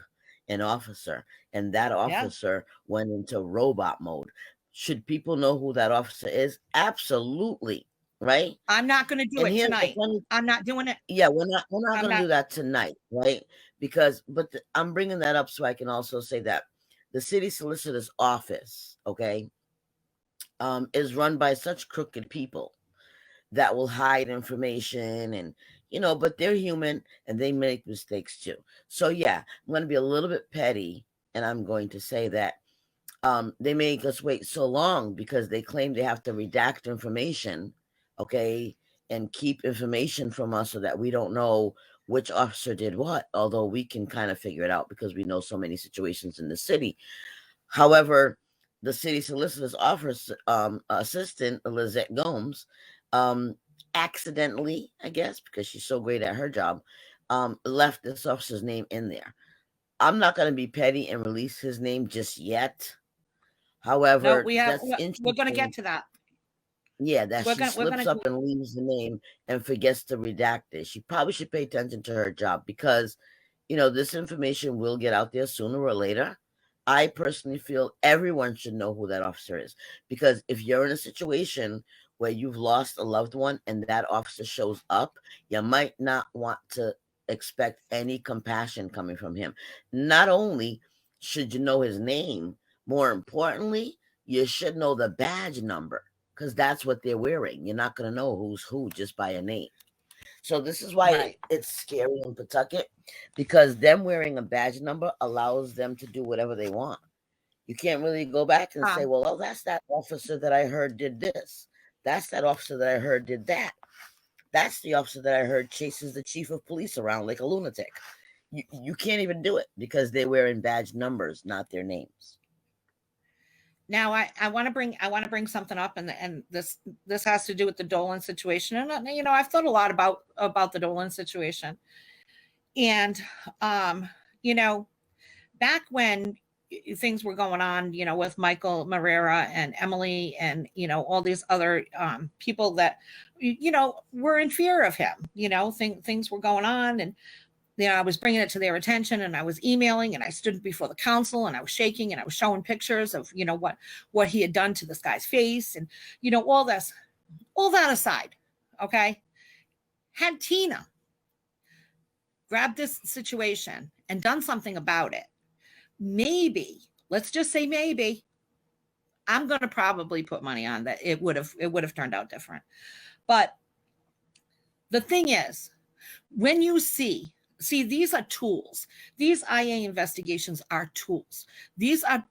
an officer, and that Yeah. officer went into robot mode. Should people know who that officer is? Absolutely, right? I'm not going to do And it here's the tonight. funny, I'm not doing it. yeah, we're not I'm going to not. do that tonight, right? Because, but I'm bringing that up so I can also say that the city solicitor's office, okay, is run by such crooked people that will hide information, and but they're human and they make mistakes too. So yeah, I'm going to be a little bit petty, and I'm going to say that they make us wait so long because they claim they have to redact information, okay, and keep information from us so that we don't know which officer did what, although we can kind of figure it out because we know so many situations in the city. However, the city solicitor's office assistant, Lizette Gomes, um, accidentally, I guess, because she's so great at her job, left this officer's name in there. I'm not going to be petty and release his name just yet. No, However, that's we're going to get interesting. to that. Yeah, that she We're slips going to. up and leaves the name and forgets to redact it. She probably should pay attention to her job because, this information will get out there sooner or later. I personally feel everyone should know who that officer is, because if you're in a situation where you've lost a loved one and that officer shows up, you might not want to expect any compassion coming from him. Not only should you know his name, more importantly, you should know the badge number, because that's what they're wearing. You're not going to know who's who just by a name. So this is why Right. it's scary in Pawtucket, because them wearing a badge number allows them to do whatever they want. You can't really go back and say, Um, well, oh, that's that officer that I heard did this. That's that officer that I heard did that. That's the officer that I heard chases the chief of police around like a lunatic. You can't even do it because they're wearing badge numbers, not their names. Now I want to bring something up, and this has to do with the Dolan situation. And I've thought a lot about the Dolan situation. And you know, back when things were going on, with Michael Marrera and Emily and all these other people that were in fear of him. Things were going on, and I was bringing it to their attention, and I was emailing, and I stood before the council, and I was shaking, and I was showing pictures of what he had done to this guy's face, and all that aside, okay, had Tina grabbed this situation and done something about it, maybe, let's just say maybe, I'm going to probably put money on that it would have turned out different. But the thing is, when you see, these are tools. These IA investigations are tools. These are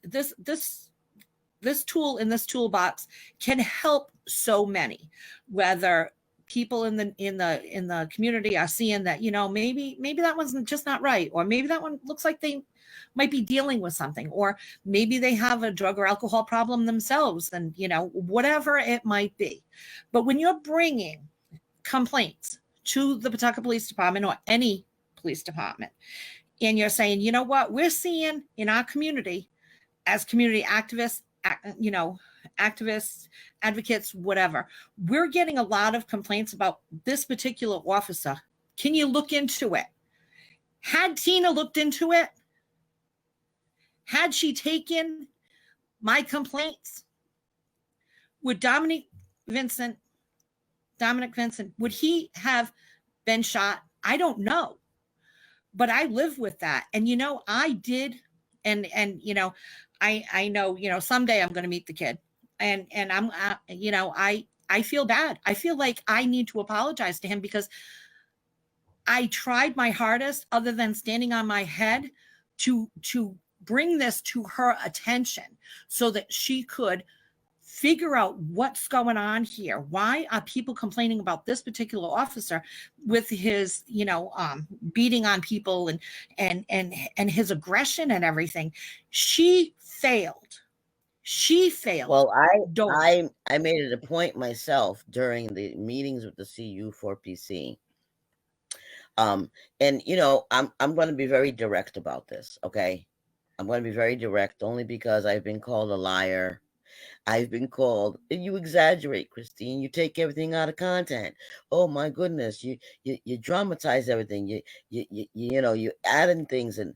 this tool in this toolbox can help so many, whether people in the community are seeing that maybe that one's just not right, or maybe that one looks like they might be dealing with something, or maybe they have a drug or alcohol problem themselves, and whatever it might be. But when you're bringing complaints to the Pawtucket Police Department or any police department, and you're saying, what we're seeing in our community as community activists, activists, advocates, whatever, we're getting a lot of complaints about this particular officer. Can you look into it? Had Tina looked into it? Had she taken my complaints? Would Dominic Vincent, would he have been shot? I don't know. But I live with that. And, I did. And I know, someday I'm going to meet the kid, and I'm, I feel bad. I feel like I need to apologize to him, because I tried my hardest, other than standing on my head, to bring this to her attention so that she could figure out what's going on here. Why are people complaining about this particular officer with his, beating on people and his aggression and everything? She failed. Well, Dolan. I made it a point myself during the meetings with the CU4PC. And I'm going to be very direct about this. Okay, I'm going to be very direct, only because I've been called a liar. I've been called, you exaggerate, Christine. You take everything out of content. Oh my goodness, you dramatize everything. You add in things. And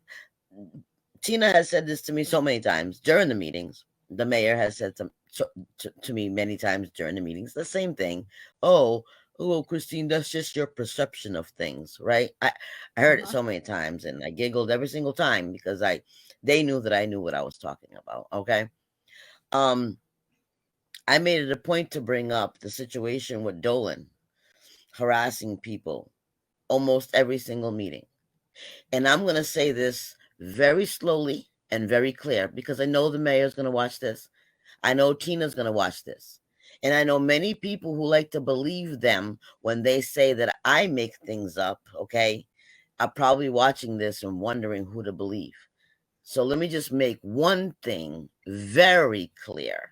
Tina has said this to me so many times during the meetings. The mayor has said to me many times during the meetings the same thing. Oh, Christine, that's just your perception of things, right? I heard it Uh-huh. so many times, and I giggled every single time, because they knew that I knew what I was talking about. Okay. Um, I made it a point to bring up the situation with Dolan harassing people almost every single meeting. And I'm going to say this very slowly and very clear, because I know the mayor's going to watch this. I know Tina's going to watch this. And I know many people who like to believe them when they say that I make things up, okay, are probably watching this and wondering who to believe. So let me just make one thing very clear.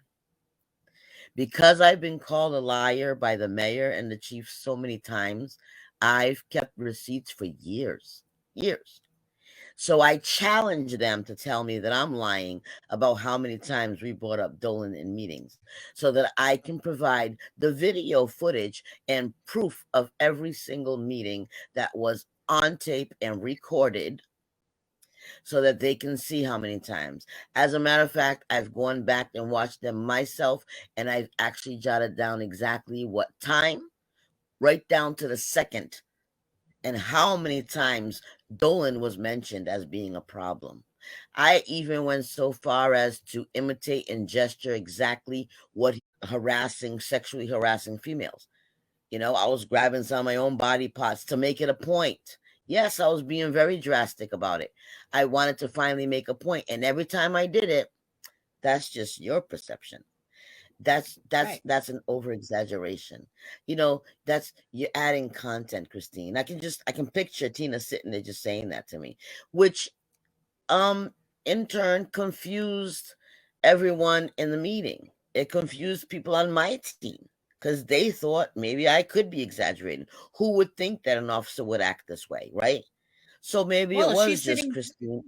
Because I've been called a liar by the mayor and the chief so many times, I've kept receipts for years. Years. So I challenge them to tell me that I'm lying about how many times we brought up Dolan in meetings, so that I can provide the video footage and proof of every single meeting that was on tape and recorded, so that they can see how many times. As a matter of fact, I've gone back and watched them myself, and I've actually jotted down exactly what time, right down to the second, and how many times Dolan was mentioned as being a problem. I even went so far as to imitate and gesture exactly what harassing, sexually harassing females. I was grabbing some of my own body parts to make it a point. Yes, I was being very drastic about it. I wanted to finally make a point, and every time I did it, that's just your perception. Right. That's an over exaggeration. That's you're adding content, Christine. I can picture Tina sitting there just saying that to me, which um in turn confused everyone in the meeting. It confused people on my team because they thought maybe I could be exaggerating. Who would think that an officer would act this way, right? So maybe it Well, was just Christine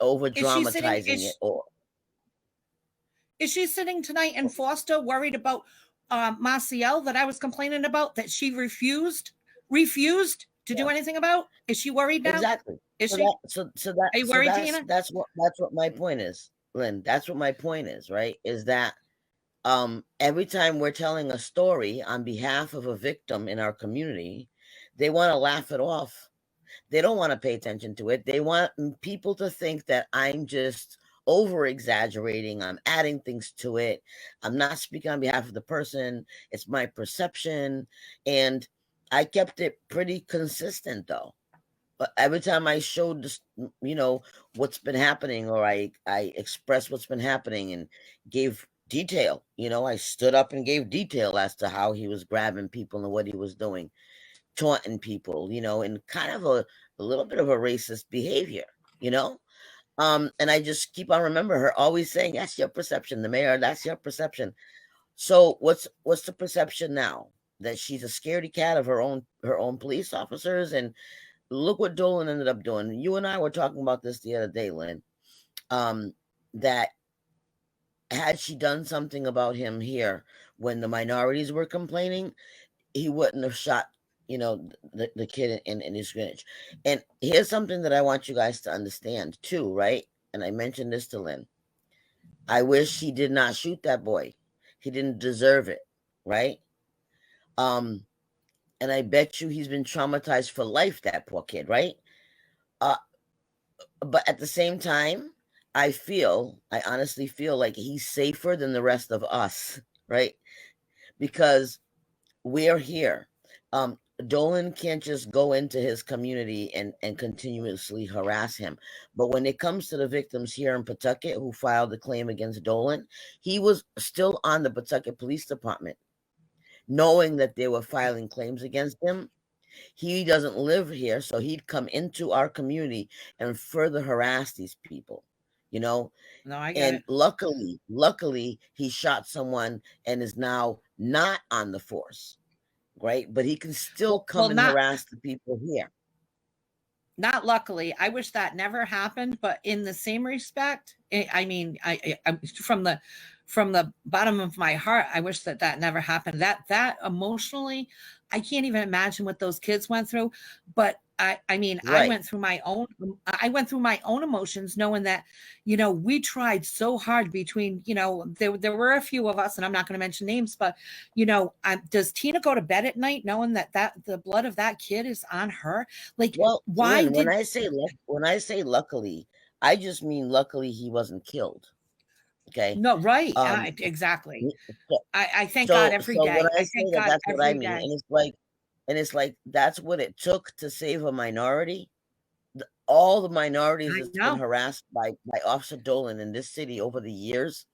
over is she sitting, dramatizing it, or is she sitting tonight in Foster worried about Marciel that I was complaining about that she refused to do yeah, anything about? Is she worried now? exactly. Is So she? that so so that Are you so worried, that's Tina? that's what my point is, Lynn. That's what my point is, right? Is that every time we're telling a story on behalf of a victim in our community, they want to laugh it off. They don't want to pay attention to it. They want people to think that I'm just over exaggerating. I'm adding things to it. I'm not speaking on behalf of the person. It's my perception. And I kept it pretty consistent, though. But every time I showed this, what's been happening, or I expressed what's been happening and gave detail. I stood up and gave detail as to how he was grabbing people and what he was doing, taunting people, and kind of a little bit of a racist behavior, you know. And I just keep on remember her always saying, "That's your perception, the mayor. That's your perception." So what's the perception now? That she's a scaredy cat of her own police officers, and look what Dolan ended up doing. You and I were talking about this the other day, Lynn. Um, that had she done something about him here when the minorities were complaining, he wouldn't have shot, the kid in his Greenwich. And here's something that I want you guys to understand too, right? And I mentioned this to Lynn. I wish he did not shoot that boy. He didn't deserve it, right? Um, and I bet you he's been traumatized for life, that poor kid, right? Uh, but at the same time, I honestly feel like he's safer than the rest of us, right? Because we're here. Dolan can't just go into his community and continuously harass him. But when it comes to the victims here in Pawtucket who filed a claim against Dolan, he was still on the Pawtucket Police Department, knowing that they were filing claims against him. He doesn't live here, so he'd come into our community and further harass these people, you know. No, I get And it. luckily, he shot someone and is now not on the force, right? But he can still Well, come and not harass the people here. not luckily. I wish that never happened, but in the same respect, I mean, from the bottom of my heart, I wish that that never happened. That emotionally, I can't even imagine what those kids went through. But I mean, Right. I went through my own emotions, knowing that, we tried so hard between, there were a few of us, and I'm not going to mention names, but does Tina go to bed at night knowing that the blood of that kid is on her? Like, Well, why Lynn, when did I say when I say luckily, I just mean luckily he wasn't killed. Okay. no, right? Um. Exactly. So, I thank God every so when day. I I say thank that, God that's what I every mean, day. and it's like that's what it took to save a minority. All the minorities I that's been know. harassed by Officer Dolan in this city over the years,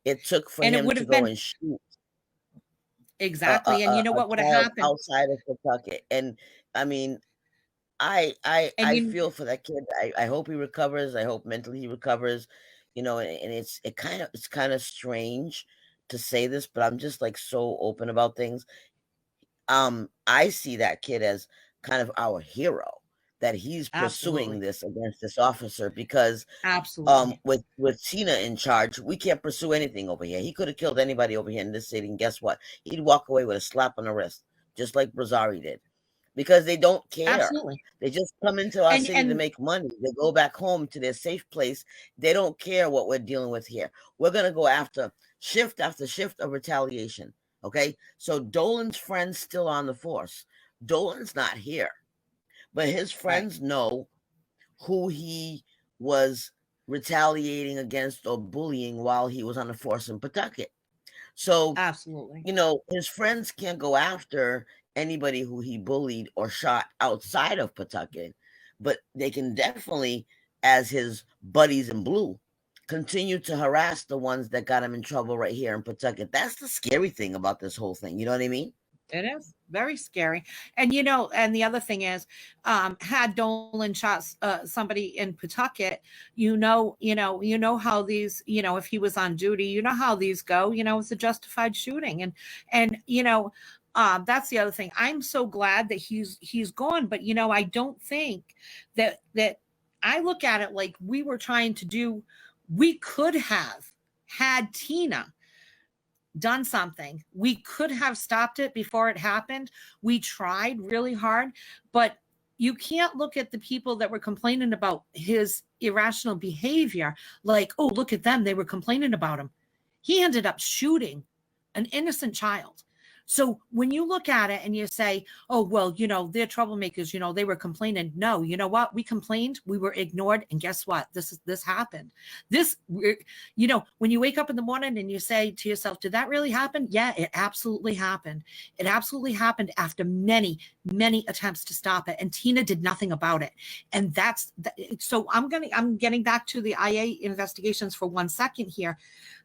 it took for And it him would to have go been and shoot exactly. And you know a what would have child happened? outside of Pawtucket. And I mean, I And feel for that kid. I hope he recovers. I hope mentally he recovers. And it's kind of strange to say this, but I'm just like so open about things. I see that kid as kind of our hero, that he's pursuing absolutely, this against this officer because absolutely. with Tina in charge, we can't pursue anything over here. He could have killed anybody over here in this city, and guess what? He'd walk away with a slap on the wrist, just like Brazzari did. because they don't care. Absolutely. They just come into our city to And make money. They go back home to their safe place. They don't care what we're dealing with here. We're going to go after shift of retaliation. Okay. So Dolan's friends still on the force. Dolan's not here, but his right. friends know who he was retaliating against or bullying while he was on the force in Pawtucket. So, Absolutely. his friends can't go after anybody who he bullied or shot outside of Pawtucket, but they can definitely, as his buddies in blue, continue to harass the ones that got him in trouble right here in Pawtucket. That's the scary thing about this whole thing. You know what I mean? It is very scary. And and the other thing is, had Dolan shot somebody in Pawtucket, you know how these, if he was on duty, you know how these go. It's a justified shooting, and that's the other thing. I'm so glad that he's gone, but I don't think that I look at it like we were trying to do. We could have had Tina done something. We could have stopped it before it happened. We tried really hard, but you can't look at the people that were complaining about his irrational behavior like, oh, look at them. They were complaining about him. He ended up shooting an innocent child. So when you look at it and you say, oh, well, they're troublemakers, they were complaining. No, you know what? We complained, we were ignored. And guess what? This happened. When you wake up in the morning and you say to yourself, did that really happen? Yeah, it absolutely happened. It absolutely happened after many, many attempts to stop it. And Tina did nothing about it. And so I'm getting back to the IA investigations for 1 second here,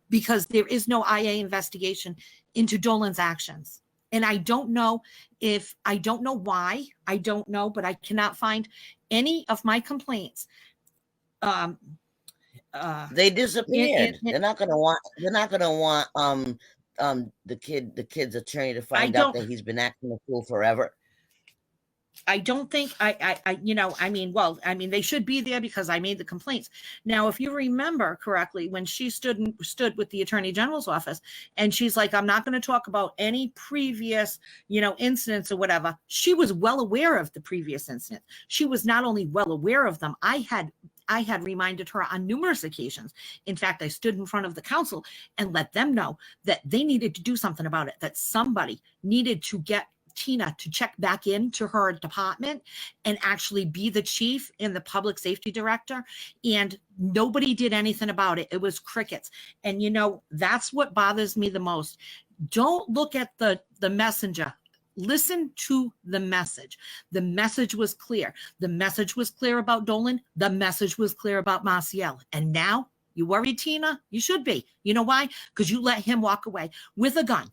because there is no IA investigation into Dolan's actions. And I don't know why, I don't know, but I cannot find any of my complaints. They disappeared. They're not gonna want the kid's attorney to find out that he's been acting a fool forever. I don't think they should be there because I made the complaints. Now, if you remember correctly, when she stood with the Attorney General's office and she's like, I'm not going to talk about any previous, incidents or whatever. She was well aware of the previous incident. She was not only well aware of them. I had reminded her on numerous occasions. In fact, I stood in front of the council and let them know that they needed to do something about it, that somebody needed to get Tina to check back into her department and actually be the chief and the public safety director. And nobody did anything about it. It was crickets. And that's what bothers me the most. Don't look at the messenger. Listen to the message. The message was clear. The message was clear about Dolan. The message was clear about Maciel. And now you worry, Tina? You should be. You know why? Because you let him walk away with a gun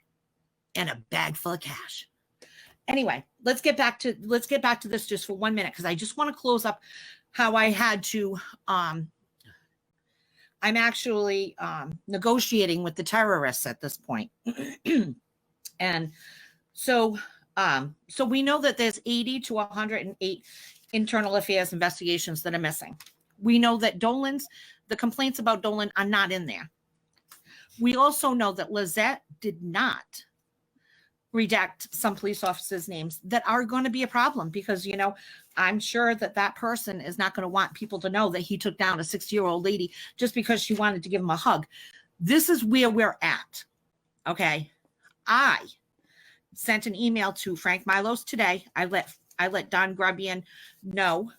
and a bag full of cash. Anyway, let's get back to this just for 1 minute, because I just want to close up how I had to. I'm actually negotiating with the terrorists at this point, and so we know that there's 80 to 108 internal affairs investigations that are missing. We know that the complaints about Dolan are not in there. We also know that Lizette did not redact some police officers' names that are going to be a problem, because I'm sure that person is not going to want people to know that he took down a 60-year-old lady just because she wanted to give him a hug. This is where we're at. Okay, I sent an email to Frank Milos today. I let Don Grubbian know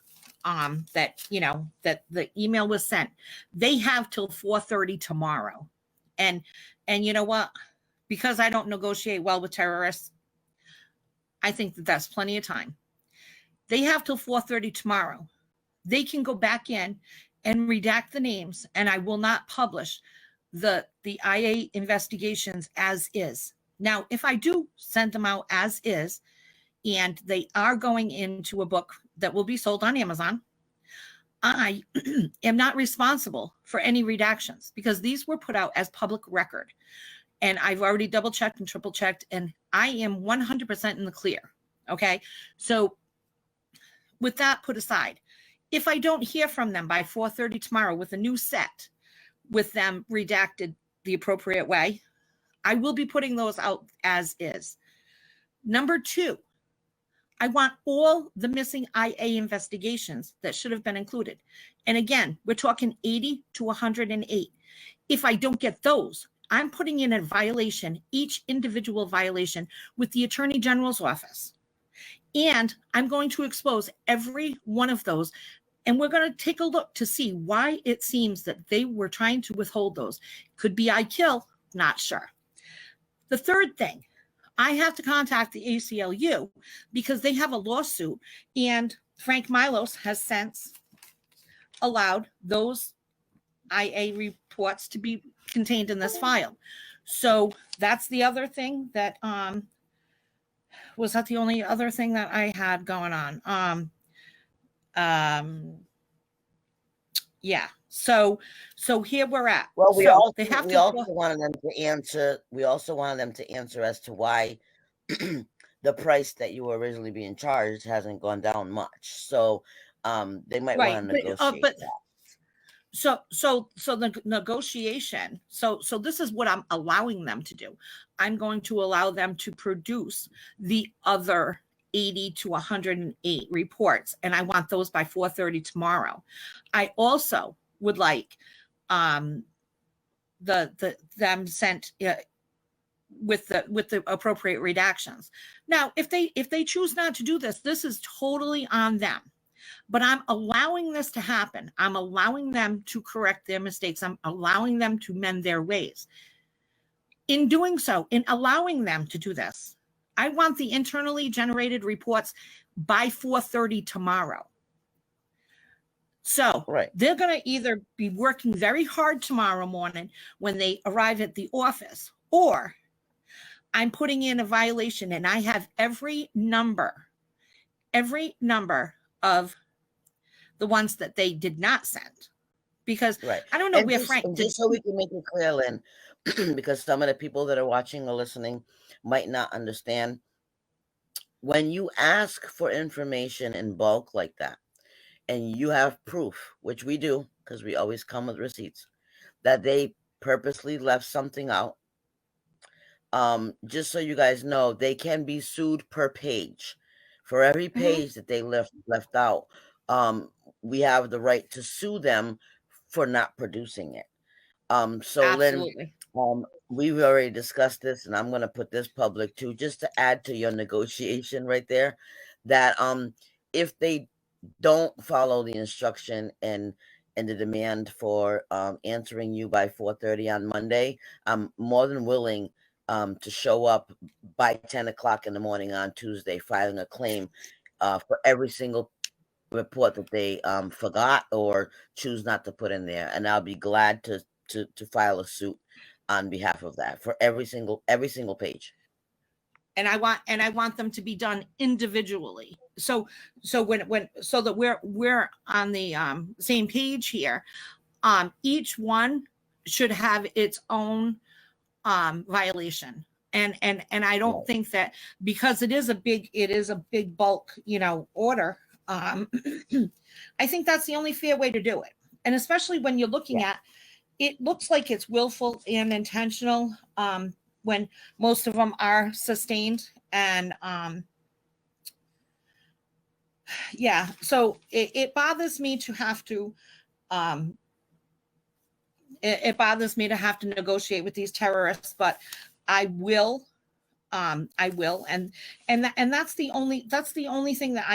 that the email was sent. They have till 4:30 tomorrow, and you know what? Because I don't negotiate well with terrorists, I think that that's plenty of time. They have till 4:30 tomorrow. They can go back in and redact the names, and I will not publish the IA investigations as is. Now, if I do send them out as is, and they are going into a book that will be sold on Amazon, I am not responsible for any redactions, because these were put out as public record. And I've already double checked and triple checked, and I am 100% in the clear. Okay. So with that put aside, if I don't hear from them by 4:30 tomorrow with a new set with them redacted the appropriate way, I will be putting those out as is. Number two, I want all the missing IA investigations that should have been included. And again, we're talking 80 to 108. If I don't get those, I'm putting in a violation, each individual violation, with the Attorney General's office. And I'm going to expose every one of those. And we're going to take a look to see why it seems that they were trying to withhold those. Could be I kill, not sure. The third thing, I have to contact the ACLU because they have a lawsuit, and Frank Milos has since allowed those IA reports to be contained in this file. So that's the other thing that was that the only other thing that I had going on. Yeah. So here we're at. Well, they have we also wanted them to answer. We also wanted them to answer as to why the price that you were originally being charged hasn't gone down much. So they might want to negotiate that. So the negotiation. So this is what I'm allowing them to do. I'm going to allow them to produce the other 80 to 108 reports, and I want those by 4:30 tomorrow. I also would like them sent with the appropriate redactions. Now, if they choose not to do this, this is totally on them. But I'm allowing this to happen. I'm allowing them to correct their mistakes. I'm allowing them to mend their ways. In doing so, in allowing them to do this, I want the internally generated reports by 4:30 tomorrow. So they're going to either be working very hard tomorrow morning when they arrive at the office, or I'm putting in a violation and I have every number of the ones that they did not send. Because I don't know where Frank... Just so we can make it clear, Lynn, because some of the people that are watching or listening might not understand. When you ask for information in bulk like that, and you have proof, which we do, because we always come with receipts, that they purposely left something out, just so you guys know, they can be sued per page. For every page that they left out, we have the right to sue them for not producing it. So absolutely. Lynn, we've already discussed this, and I'm going to put this public too, just to add to your negotiation right there, that if they don't follow the instruction and the demand for answering you by 4:30 on Monday, I'm more than willing to show up by 10 o'clock in the morning on Tuesday, filing a claim for every single report that they forgot or choose not to put in there, and I'll be glad to file a suit on behalf of that for every single page. And I want them to be done individually. So that we're on the same page here. Each one should have its own violation. And I don't think that, because it is a big bulk, order. I think that's the only fair way to do it. And especially when you're looking at, it looks like it's willful and intentional, when most of them are sustained. And so it bothers me to have to, it bothers me to have to negotiate with these terrorists, but I will. And that's the only thing that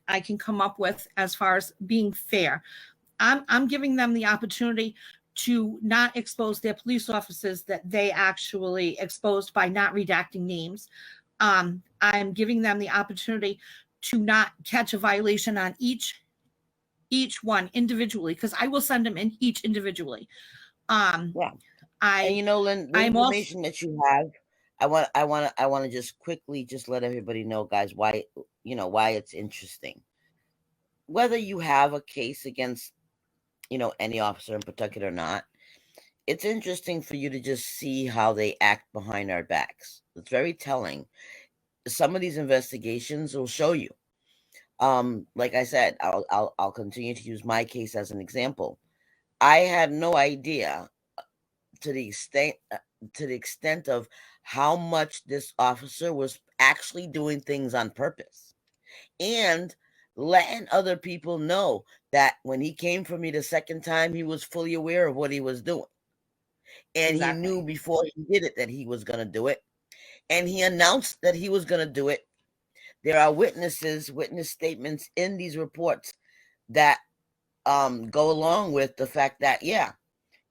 I can come up with as far as being fair. I'm giving them the opportunity to not expose their police officers that they actually exposed by not redacting names. I'm giving them the opportunity to not catch a violation on each one individually, because I will send them in each individually. And Lynn, the information that you have, I want to just quickly just let everybody know, guys, why it's interesting. Whether you have a case against, any officer in Pawtucket or not, it's interesting for you to just see how they act behind our backs. It's very telling. Some of these investigations will show you. Like I said, I'll continue to use my case as an example. I had no idea to the extent of how much this officer was actually doing things on purpose. and letting other people know that when he came for me the second time, he was fully aware of what he was doing. And he knew Exactly. before he did it that he was going to do it. And he announced that he was going to do it. There are witness statements in these reports that go along with the fact that, yeah,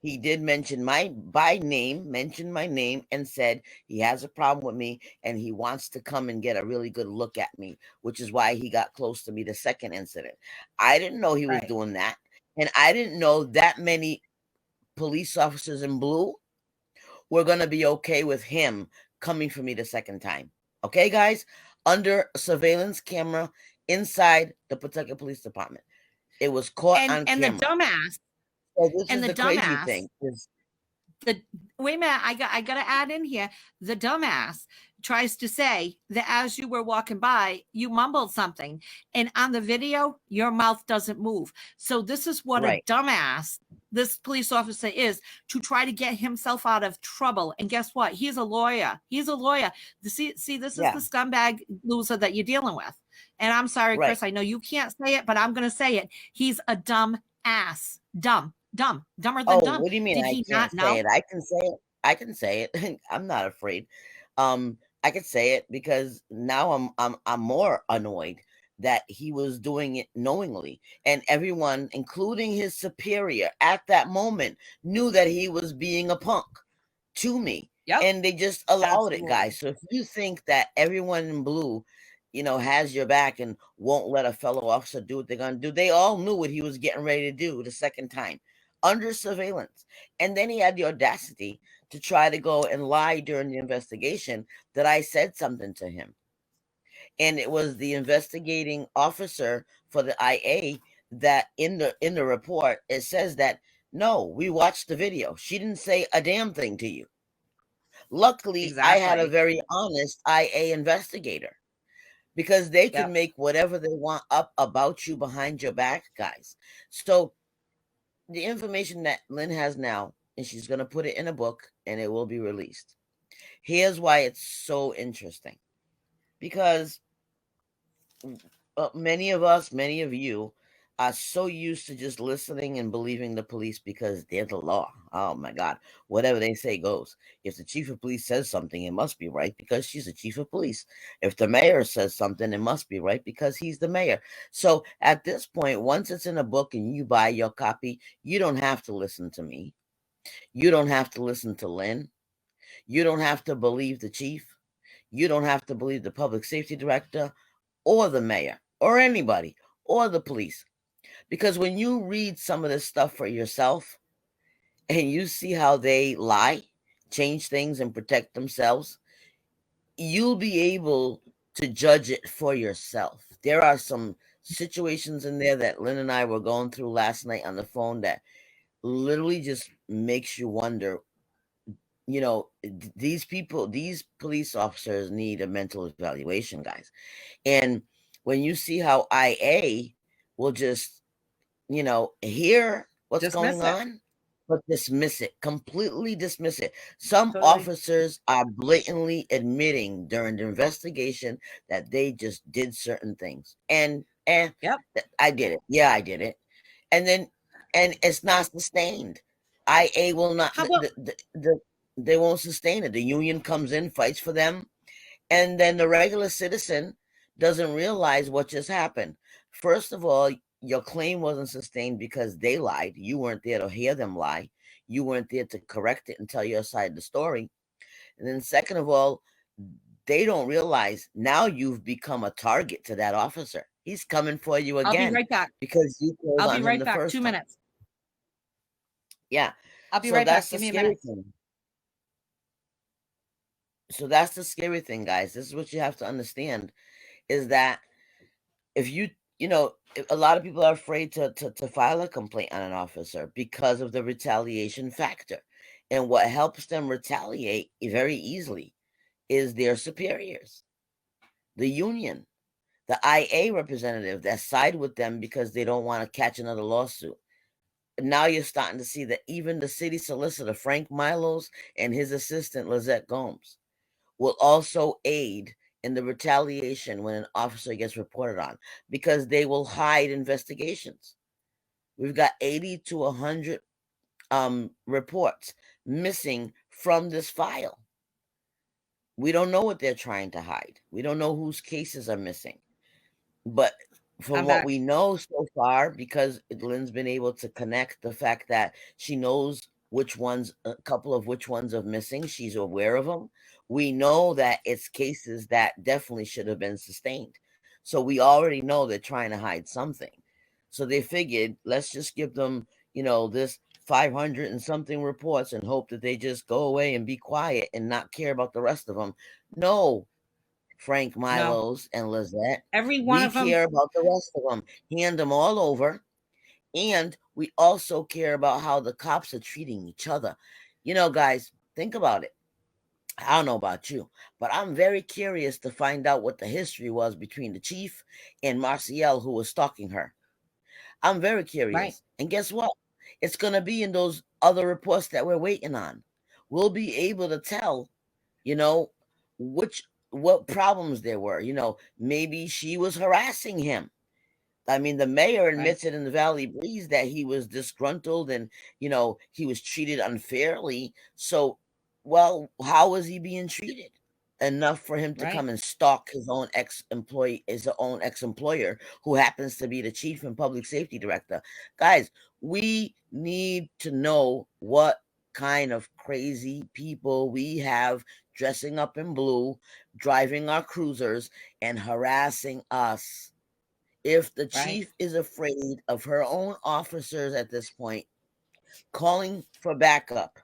he did mention mention my name, and said he has a problem with me and he wants to come and get a really good look at me, which is why he got close to me the second incident. I didn't know he was Right. doing that. And I didn't know that many police officers in blue were going to be okay with him coming for me the second time. Okay, guys? Under surveillance camera inside the Pawtucket Police Department. It was caught on And the camera. dumbass So this and is the the crazy dumbass thing. Is the wait a minute, I gotta add in here, the dumbass tries to say that as you were walking by, you mumbled something, and on the video, your mouth doesn't move. So this is what a right. dumbass this police officer is, to try to get himself out of trouble. And guess what? He's a lawyer. He's a lawyer. See, this is Yeah. the scumbag loser that you're dealing with. And I'm sorry, Right. Chris, I know you can't say it, but I'm going to say it. He's a dumb ass. Dumber than Oh, dumb. what do you mean Did I he can't not say know? it? I can say it. I can say it. I'm not afraid. I could say it because now I'm more annoyed that he was doing it knowingly. And everyone, including his superior at that moment, knew that he was being a punk to me. Yep, And they just allowed it, absolutely. guys. So if you think that everyone in blue, has your back and won't let a fellow officer do what they're gonna do, they all knew what he was getting ready to do the second time under surveillance. And then he had the audacity to try to go and lie during the investigation that I said something to him. And it was the investigating officer for the IA that in the report it says that, no, we watched the video. She didn't say a damn thing to you. Luckily, I had a Exactly. very honest IA investigator, because they can Yep. make whatever they want up about you behind your back, guys. So the information that Lynn has now, and she's going to put it in a book and it will be released. Here's why it's so interesting. Because many of us, many of you, are so used to just listening and believing the police because they're the law. Oh my God. Whatever they say goes. If the chief of police says something, it must be right because she's the chief of police. If the mayor says something, it must be right because he's the mayor. So at this point, once it's in a book and you buy your copy, you don't have to listen to me. You don't have to listen to Lynn. You don't have to believe the chief. You don't have to believe the public safety director or the mayor or anybody or the police. Because when you read some of this stuff for yourself and you see how they lie, change things, and protect themselves, you'll be able to judge it for yourself. There are some situations in there that Lynn and I were going through last night on the phone that literally just makes you wonder, these people, these police officers need a mental evaluation, guys. And when you see how IA will just, hear what's going Dismiss it. on, but dismiss it, completely dismiss it. Some Totally. officers are blatantly admitting during the investigation that they just did certain things. And Yep. I did it. Yeah, I did it. And then, and it's not sustained. IA will not, How about they won't sustain it. The union comes in, fights for them, and then the regular citizen doesn't realize what just happened. First of all, your claim wasn't sustained because they lied. You weren't there to hear them lie. You weren't there to correct it and tell your side of the story. And then, second of all, they don't realize now you've become a target to that officer. He's coming for you I'll be again right back. because you told I'll be on him right the back. first 2 time. minutes. Yeah. I'll be So right back. that's the Give me a scary minute. thing. So that's the scary thing, guys. This is what you have to understand, is that if a lot of people are afraid to file a complaint on an officer because of the retaliation factor. And what helps them retaliate very easily is their superiors, the union, the IA representative that side with them because they don't want to catch another lawsuit. Now you're starting to see that even the city solicitor, Frank Milos, and his assistant, Lizette Gomes, will also aid in the retaliation when an officer gets reported on, because they will hide investigations. We've got 80 to 100 reports missing from this file. We don't know what they're trying to hide. We don't know whose cases are missing. But from I'm what back. we know so far, because Lynn's been able to connect the fact that she knows which ones, a couple of which ones are missing, she's aware of them. We know that it's cases that definitely should have been sustained. So we already know they're trying to hide something. So they figured, let's just give them, this 500 and something reports and hope that they just go away and be quiet and not care about the rest of them. No, Frank No, Milos and Lizette. every one We of them. care about the rest of them. Hand them all over. And we also care about how the cops are treating each other. Guys, think about it. I don't know about you, but I'm very curious to find out what the history was between the chief and Marciel, who was stalking her. I'm very Right, curious. And guess what? It's going to be in those other reports that we're waiting on. We'll be able to tell, you know, which what problems there were. Maybe she was harassing him. I mean, the mayor right, admits it in the Valley Breeze that he was disgruntled and, he was treated unfairly. So, well, how was he being treated? Enough for him to right, come and stalk his own ex-employer, who happens to be the chief and public safety director. Guys, we need to know what kind of crazy people we have dressing up in blue, driving our cruisers, and harassing us. If the right, chief is afraid of her own officers at this point, calling for backup,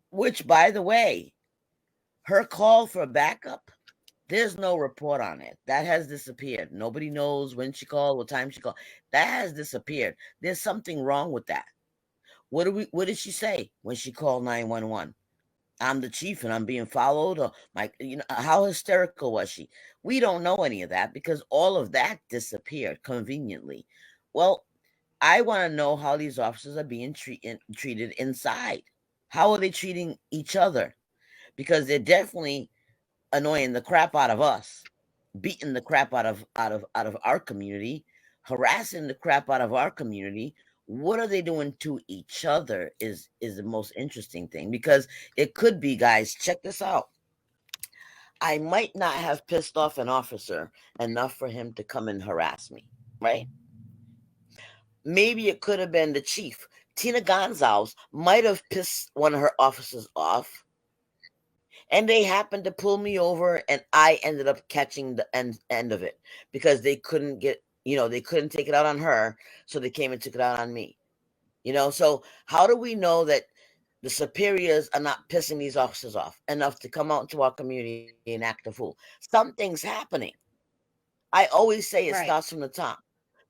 which, by the way, her call for backup, there's no report on it. That has disappeared. Nobody knows when she called, what time she called. That has disappeared. There's something wrong with that. What did she say when she called 911? I'm the chief and I'm being followed, or how hysterical was she? We don't know any of that because all of that disappeared conveniently. Well, I want to know how these officers are being treated inside. How are they treating each other? Because they're definitely annoying the crap out of us, beating the crap out of our community, harassing the crap out of our community. What are they doing to each other is the most interesting thing, because it could be, guys, check this out. I might not have pissed off an officer enough for him to come and harass me, right? Maybe it could have been the chief. Tina Gonzalez might have pissed one of her officers off, and they happened to pull me over, and I ended up catching the end of it, because they couldn't take it out on her, so they came and took it out on me. So how do we know that the superiors are not pissing these officers off enough to come out into our community and act a fool? Something's happening. I always say it right. starts from the top.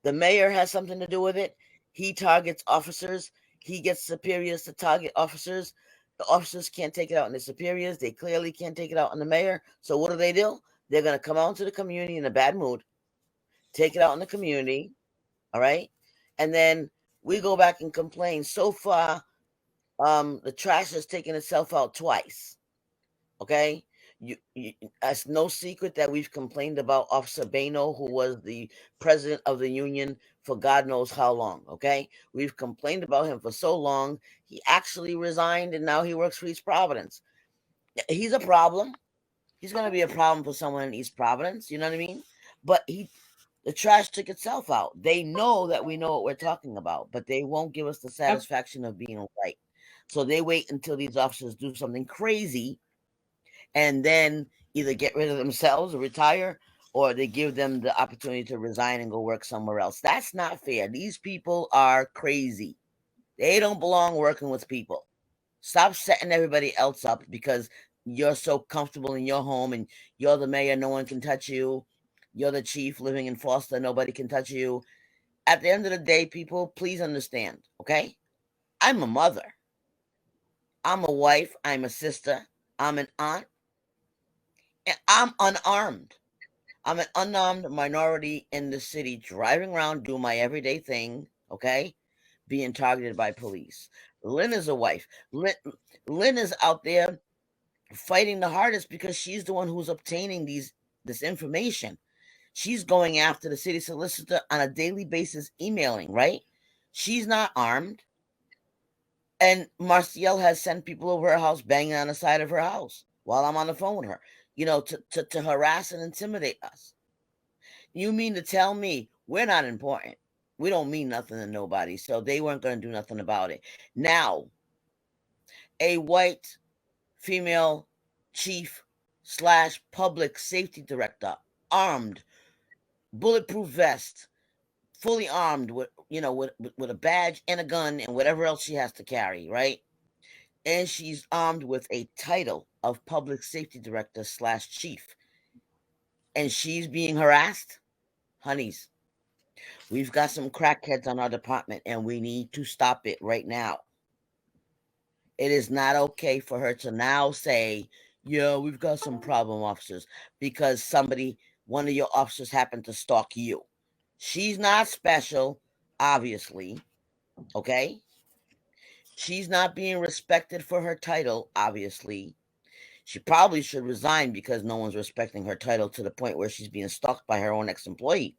The mayor has something to do with it. He targets officers. He gets superiors to target officers. The officers can't take it out on the superiors. They clearly can't take it out on the mayor. So what do? They're going to come out into the community in a bad mood, take it out on the community. All right. And then we go back and complain. So far, the trash has taken itself out twice. Okay. It's no secret that we've complained about Officer Bano, who was the president of the union for God knows how long. Okay, we've complained about him for so long. He actually resigned, and now he works for East Providence. He's a problem. He's going to be a problem for someone in East Providence. You know what I mean? But the trash took itself out. They know that we know what we're talking about, but they won't give us the Yep, satisfaction of being right. So they wait until these officers do something crazy, and then either get rid of themselves or retire, or they give them the opportunity to resign and go work somewhere else. That's not fair. These people are crazy. They don't belong working with people. Stop setting everybody else up because you're so comfortable in your home and you're the mayor, no one can touch you. You're the chief living in Foster, nobody can touch you. At the end of the day, people, please understand, okay? I'm a mother. I'm a wife. I'm a sister. I'm an aunt. And I'm unarmed. I'm an unarmed minority in the city, driving around, doing my everyday thing, okay? Being targeted by police. Lynn is a wife. Lynn is out there fighting the hardest because she's the one who's obtaining this information. She's going after the city solicitor on a daily basis, emailing, right? She's not armed. And Marciel has sent people over her house, banging on the side of her house while I'm on the phone with her, to harass and intimidate us. You mean to tell me we're not important? We don't mean nothing to nobody, so they weren't going to do nothing about it. Now, a white female chief / public safety director, armed, bulletproof vest, fully armed with a badge and a gun and whatever else she has to carry, right? And she's armed with a title of public safety director / chief, and she's being harassed. Honeys, we've got some crackheads on our department, and we need to stop it right now. It is not okay for her to now say, yeah, we've got some problem officers, because one of your officers happened to stalk you. She's not special, obviously, okay? She's not being respected for her title, obviously. She probably should resign because no one's respecting her title to the point where she's being stalked by her own ex-employee.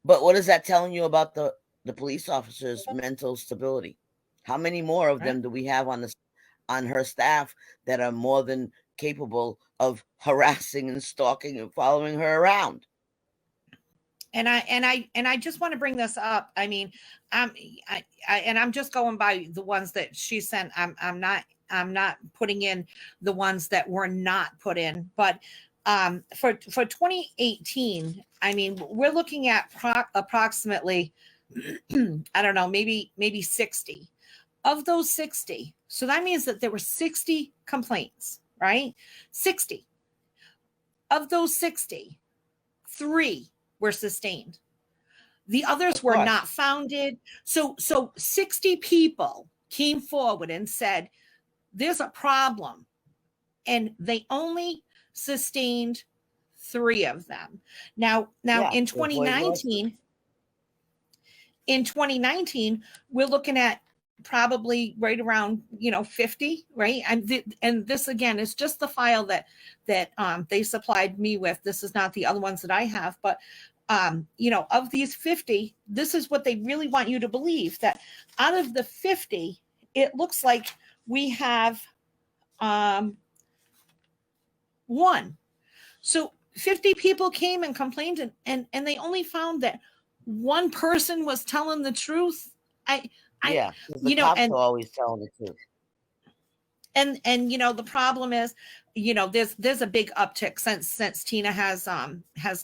But what is that telling you about the police officer's mental stability? How many more of them do we have on her staff that are more than capable of harassing and stalking and following her around? And I just want to bring this up. I mean, I'm just going by the ones that she sent. I'm not putting in the ones that were not put in. But for 2018, I mean, we're looking at approximately, I don't know, maybe 60 of those 60. So that means that there were 60 complaints, right? 60 of those 60, 3 were sustained. The others were not founded. So 60 people came forward and said, there's a problem. And they only sustained 3 of them. Now in 2019, we're looking at probably right around 50, right? And this again is just the file that they supplied me with. This is not the other ones that I have, but of these 50, this is what they really want you to believe, that out of the 50, it looks like we have 1. So 50 people came and complained, and they only found that 1 person was telling the truth. The cops are always telling the truth. And the problem is, there's a big uptick since Tina has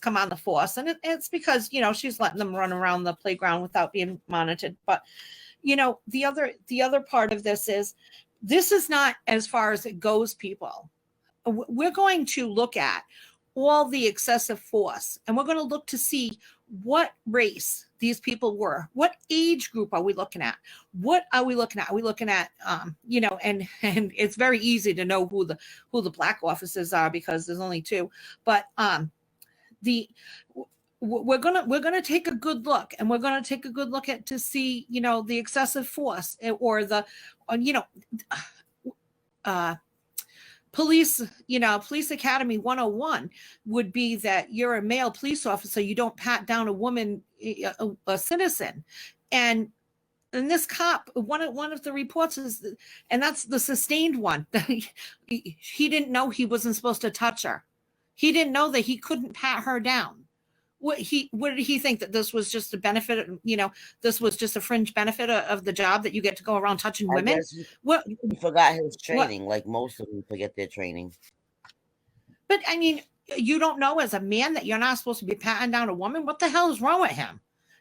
come on the force, and it's because she's letting them run around the playground without being monitored. But the other part of this is not as far as it goes, people. We're going to look at all the excessive force, and we're going to look to see what race these people were. What age group are we looking at? What are we looking at? Are we looking at, and it's very easy to know who the black officers are because there's only 2. But we're gonna take a good look, and we're gonna take a good look at to see the excessive force or the police academy 101 would be that you're a male police officer, you don't pat down a woman, a citizen. And this cop, one of the reports is, and that's the sustained one, he didn't know he wasn't supposed to touch her. He didn't know that he couldn't pat her down. What did he think, that this was just a benefit? This was just a fringe benefit of the job, that you get to go around touching women. He forgot his training, like most of them forget their training. But I mean, you don't know as a man that you're not supposed to be patting down a woman. What the hell is wrong with him?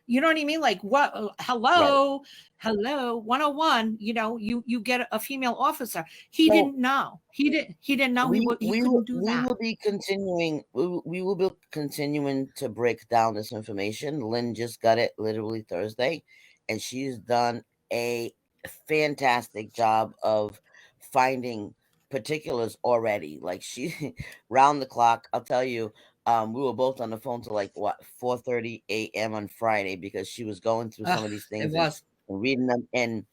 You know what I mean? Like, what? Hello, 101. You get a female officer. He didn't know. He didn't know he couldn't do that. We will be continuing to break down this information. Lynn just got it literally Thursday, and she's done a fantastic job of finding particulars already. Like, she round the clock. I'll tell you. We were both on the phone till 4:30 a.m. on Friday, because she was going through some of these things and reading them. And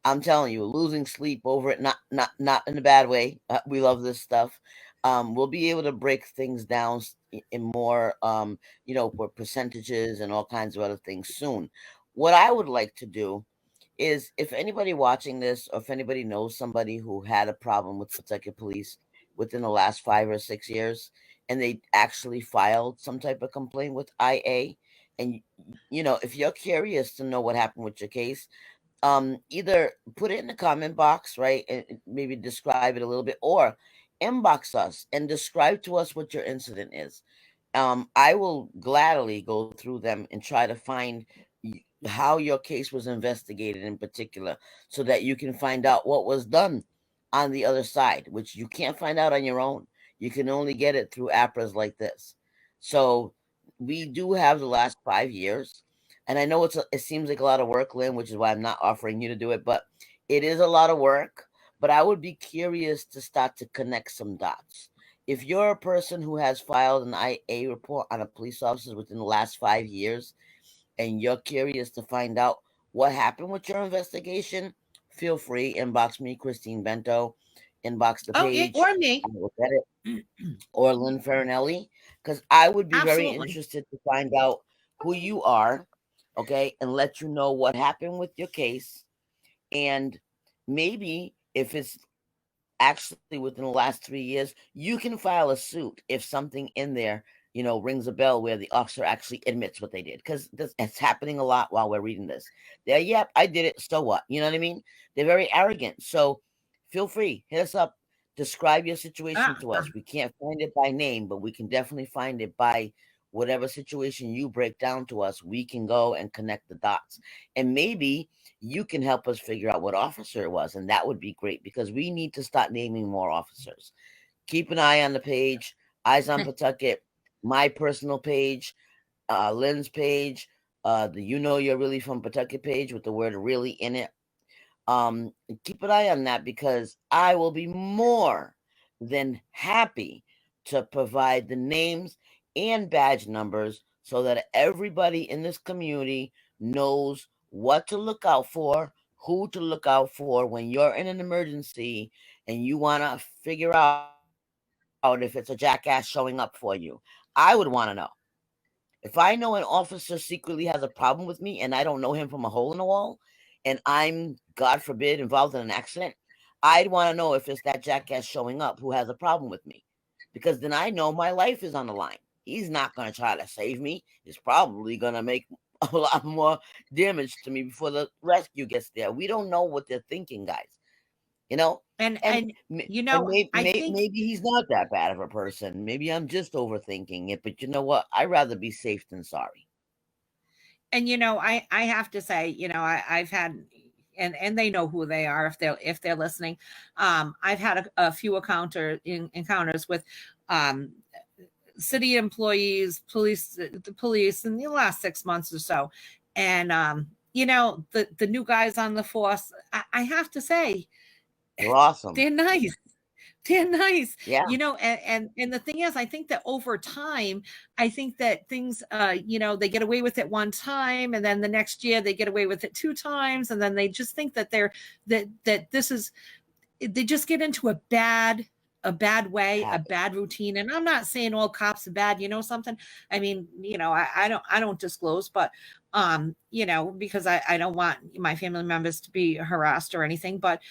I'm telling you, losing sleep over it, not in a bad way. We love this stuff. We'll be able to break things down, in more, for percentages and all kinds of other things soon. What I would like to do is, if anybody watching this, or if anybody knows somebody who had a problem with Pawtucket police within the last 5 or 6 years, and they actually filed some type of complaint with IA, and if you're curious to know what happened with your case, either put it in the comment box, right, and maybe describe it a little bit, or inbox us and describe to us what your incident is. I will gladly go through them and try to find how your case was investigated in particular, so that you can find out what was done on the other side, which you can't find out on your own. You can only get it through APRAs like this. So we do have the last 5 years, and I know it seems like a lot of work, Lynn, which is why I'm not offering you to do it, but it is a lot of work. But I would be curious to start to connect some dots. If you're a person who has filed an IA report on a police officer within the last 5 years, and you're curious to find out what happened with your investigation, feel free, inbox me, Christine Bento, inbox the Oh, yeah, page. or me. I will get it, or Lynn Farinelli, because I would be very Absolutely. interested to find out who you are, okay, and let you know what happened with your case. And maybe if it's actually within the last 3 years, you can file a suit if something in there, rings a bell where the officer actually admits what they did. Because it's happening a lot while we're reading this. They're, yep, I did it. So what? You know what I mean? They're very arrogant. So feel free, hit us up. Describe your situation Ah, to us. We can't find it by name, but we can definitely find it by whatever situation you break down to us. We can go and connect the dots. And maybe you can help us figure out what officer it was. And that would be great, because we need to start naming more officers. Keep an eye on the page, Eyes on Pawtucket, my personal page, Lynn's page, the You're Really from Pawtucket page with the word really in it. Keep an eye on that, because I will be more than happy to provide the names and badge numbers, so that everybody in this community knows what to look out for, who to look out for when you're in an emergency and you want to figure out if it's a jackass showing up for you. I would want to know. If I know an officer secretly has a problem with me and I don't know him from a hole in the wall, and I'm, God forbid, involved in an accident, I'd want to know if it's that jackass showing up who has a problem with me. Because then I know my life is on the line. He's not going to try to save me. He's probably going to make a lot more damage to me before the rescue gets there. We don't know what they're thinking, guys. You know, and and and I think, maybe he's not that bad of a person. Maybe I'm just overthinking it. But you know what? I'd rather be safe than sorry. and I have to say, I've had, and they know who they are if they're listening. I've had a few encounters with um city employees, the police in the last 6 months or so. And the new guys on the force, I have to say, They're awesome. they're nice. They're nice. Yeah. And the thing is, I think that over time, I think that things, they get away with it one time, and then the next year they get away with it two times, and then they just think that that this is, they just get into a bad way, a Habit. bad routine. And I'm not saying all cops are bad, something. I mean, I don't disclose, but because I don't want my family members to be harassed or anything. But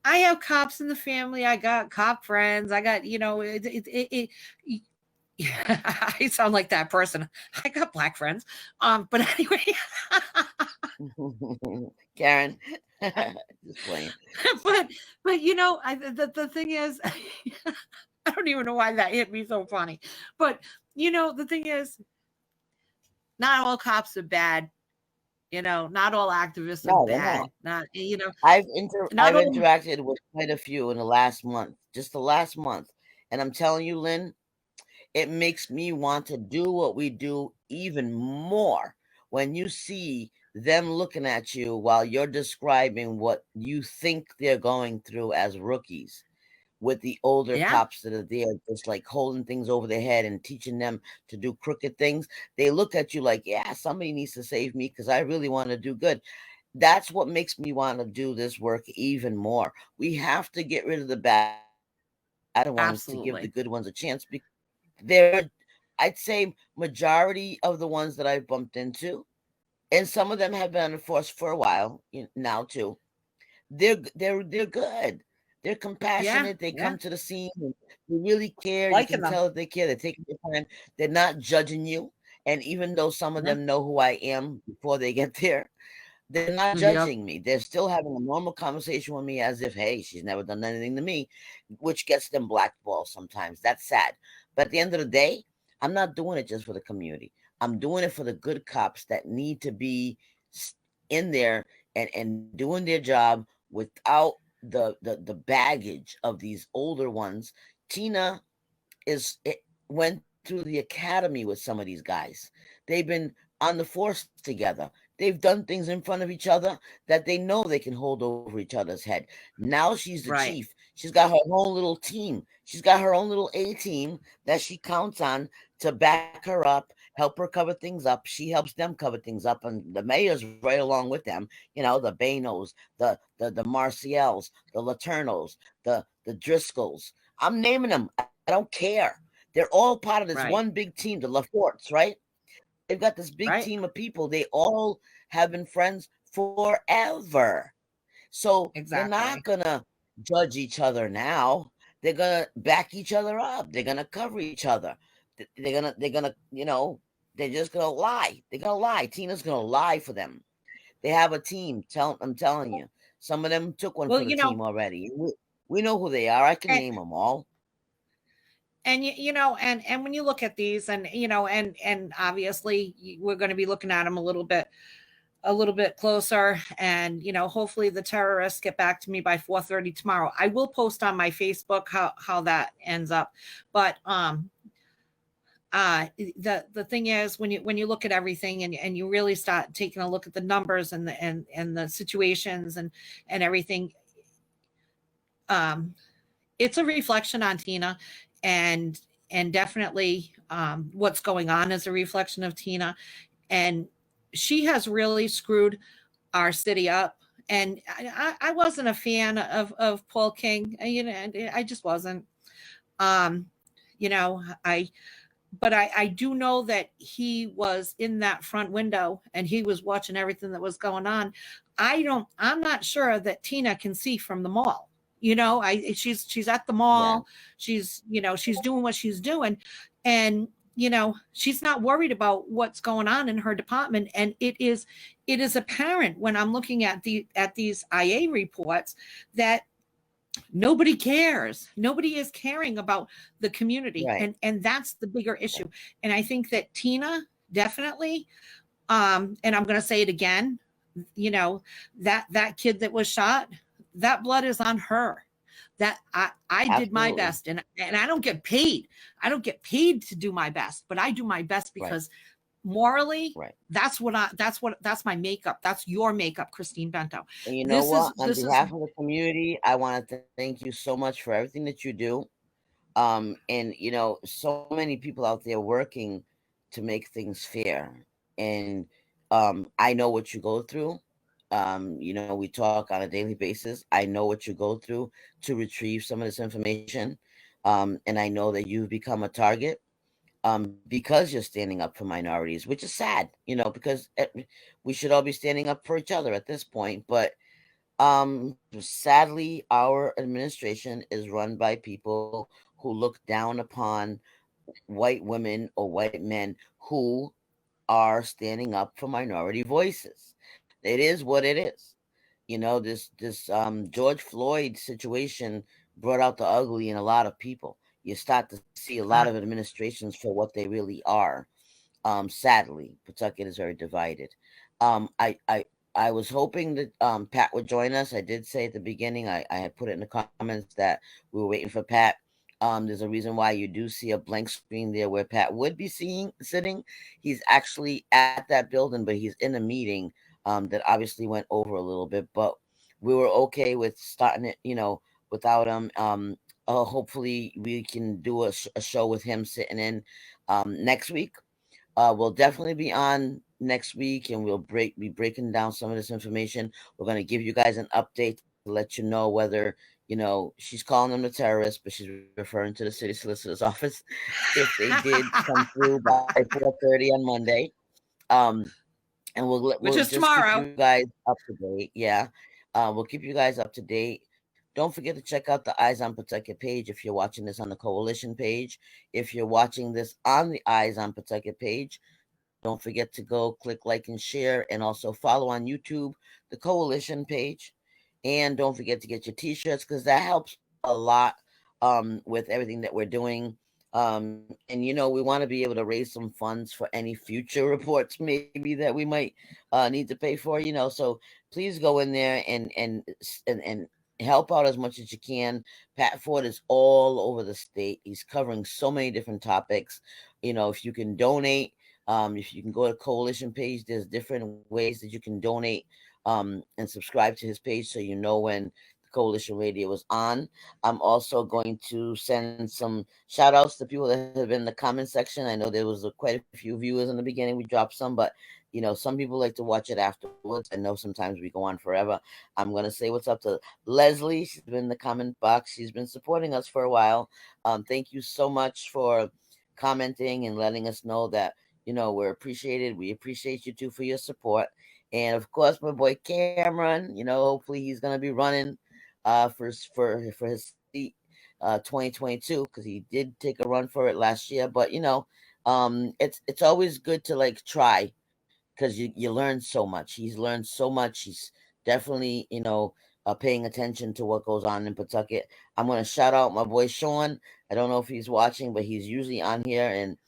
I have cops in the family. I got cop friends. I got, I sound like that person. I got black friends. But anyway, Karen, just playing. but the thing is, I don't even know why that hit me so funny. But the thing is, not all cops are bad. Not all activists are No, they're not. bad. Not I've not all. interacted with quite a few in the last month, just the last month, and I'm telling you, Lynn, it makes me want to do what we do even more when you see them looking at you while you're describing what you think they're going through as rookies, with the older Yeah, cops that are there just like holding things over their head and teaching them to do crooked things. They look at you like, yeah, somebody needs to save me because I really want to do good. That's what makes me want to do this work even more. We have to get rid of the bad ones to give the good ones a absolutely. chance, because They're, I'd say, majority of the ones that I've bumped into, and some of them have been on the force for a while now too. They're good. They're Yeah, compassionate. They yeah, come to the scene. And they really care. You liking can them. tell that they care. They're taking their time. They're not judging you. And even though some of Yeah. them know who I am before they get there, they're not Yep. judging me. They're still having a normal conversation with me as if, hey, she's never done anything to me, which gets them blackballed sometimes. That's sad. But at the end of the day, I'm not doing it just for the community. I'm doing it for the good cops that need to be in there and doing their job without the baggage of these older ones. Tina went through the academy with some of these guys. They've been on the force together. They've done things in front of each other that they know they can hold over each other's head. Now she's the Right. chief. She's got her own little team. She's got her own little A team that she counts on to back her up, help her cover things up. She helps them cover things up, and the mayor's right along with them. The Banos, the Marcials, the Laternos, the Driscolls. I'm naming them. I don't care. They're all part of this one Right. big team, the Laforts, right? They've got this big Right. team of people. They all have been friends forever. So they're not Exactly. gonna judge each other now. They're gonna back each other up. They're gonna cover each other. They're just gonna lie. They're gonna lie. Tina's gonna lie for them. They have a team. I'm telling you. Some of them took one Well, for the team already. We know who they are. I can and name them all. and when you look at these, and obviously we're going to be looking at them a little bit closer, and hopefully the terrorists get back to me by 4:30 tomorrow. I will post on my Facebook how that ends up. But the thing is, when you look at everything, and you really start taking a look at the numbers and the situations and everything, um it's a reflection on Tina, and definitely what's going on is a reflection of Tina, and she has really screwed our city up. And I wasn't a fan of Paul King. I just wasn't. Um, I but I do know that he was in that front window and he was watching everything that was going on. I'm not sure that Tina can see from the mall. She's at the Yeah. mall. She's doing what she's doing, and she's not worried about what's going on in her department. And it is apparent when I'm looking at these IA reports that nobody cares. Nobody is caring about the community, Right. and that's the bigger issue. And I think that Tina definitely, and I'm going to say it again, you know that kid that was shot, that blood is on her. That I did my Absolutely. best, and I don't get paid. I don't get paid to do my best, but I do my best Right. because morally, Right. that's my makeup. That's your makeup, Christine Bento. And you know This what? is On this is behalf of the community, I want to thank you so much for everything that you do. And so many people out there working to make things fair. And I know what you go through. We talk on a daily basis. I know what you go through to retrieve some of this information. And I know that you've become a target because you're standing up for minorities, which is sad, because we should all be standing up for each other at this point. But sadly, our administration is run by people who look down upon white women or white men who are standing up for minority voices. It is what it is. This George Floyd situation brought out the ugly in a lot of people. You start to see a lot of uh, administrations for what they really are. Sadly, Pawtucket is very divided. I was hoping that Pat would join us. I did say at the beginning, I had put it in the comments that we were waiting for Pat. There's a reason why you do see a blank screen there where Pat would be sitting. He's actually at that building, but he's in a meeting that obviously went over a little bit. But we were okay with starting it, without him. Hopefully, we can do a show with him sitting in next week. We'll definitely be on next week, and we'll be breaking down some of this information. We're going to give you guys an update to let you know whether She's calling them the terrorists, but she's referring to the city solicitor's office if they did come through by 4:30 on Monday. Um, and Which we'll is just keep tomorrow. you guys up to date. Yeah, we'll keep you guys up to date. Don't forget to check out the Eyes on Pawtucket page if you're watching this on the Coalition page. If you're watching this on the Eyes on Pawtucket page, don't forget to go click like and share, and also follow on YouTube the Coalition page. And don't forget to get your T-shirts because that helps a lot with everything that we're doing. And we want to be able to raise some funds for any future reports maybe that we might need to pay for. So please go in there and help out as much as you can. Pat Ford is all over the state. He's covering so many different topics. If you can donate, if you can go to Coalition page, there's different ways that you can donate and subscribe to his page so you know when the Coalition Radio is on. I'm also going to send some shout outs to people that have been in the comment section. I know there was quite a few viewers in the beginning. We dropped some, but some people like to watch it afterwards. I know sometimes we go on forever. I'm going to say what's up to Leslie. She's been in the comment box. She's been supporting us for a while. Thank you so much for commenting and letting us know that we're appreciated. We appreciate you too for your support. And of course, my boy Cameron, hopefully he's gonna be running for his seat 2022 because he did take a run for it last year. But it's always good to like try because you learn so much. He's learned so much. He's definitely paying attention to what goes on in Pawtucket. I'm gonna shout out my boy Sean. I don't know if he's watching, but he's usually on here and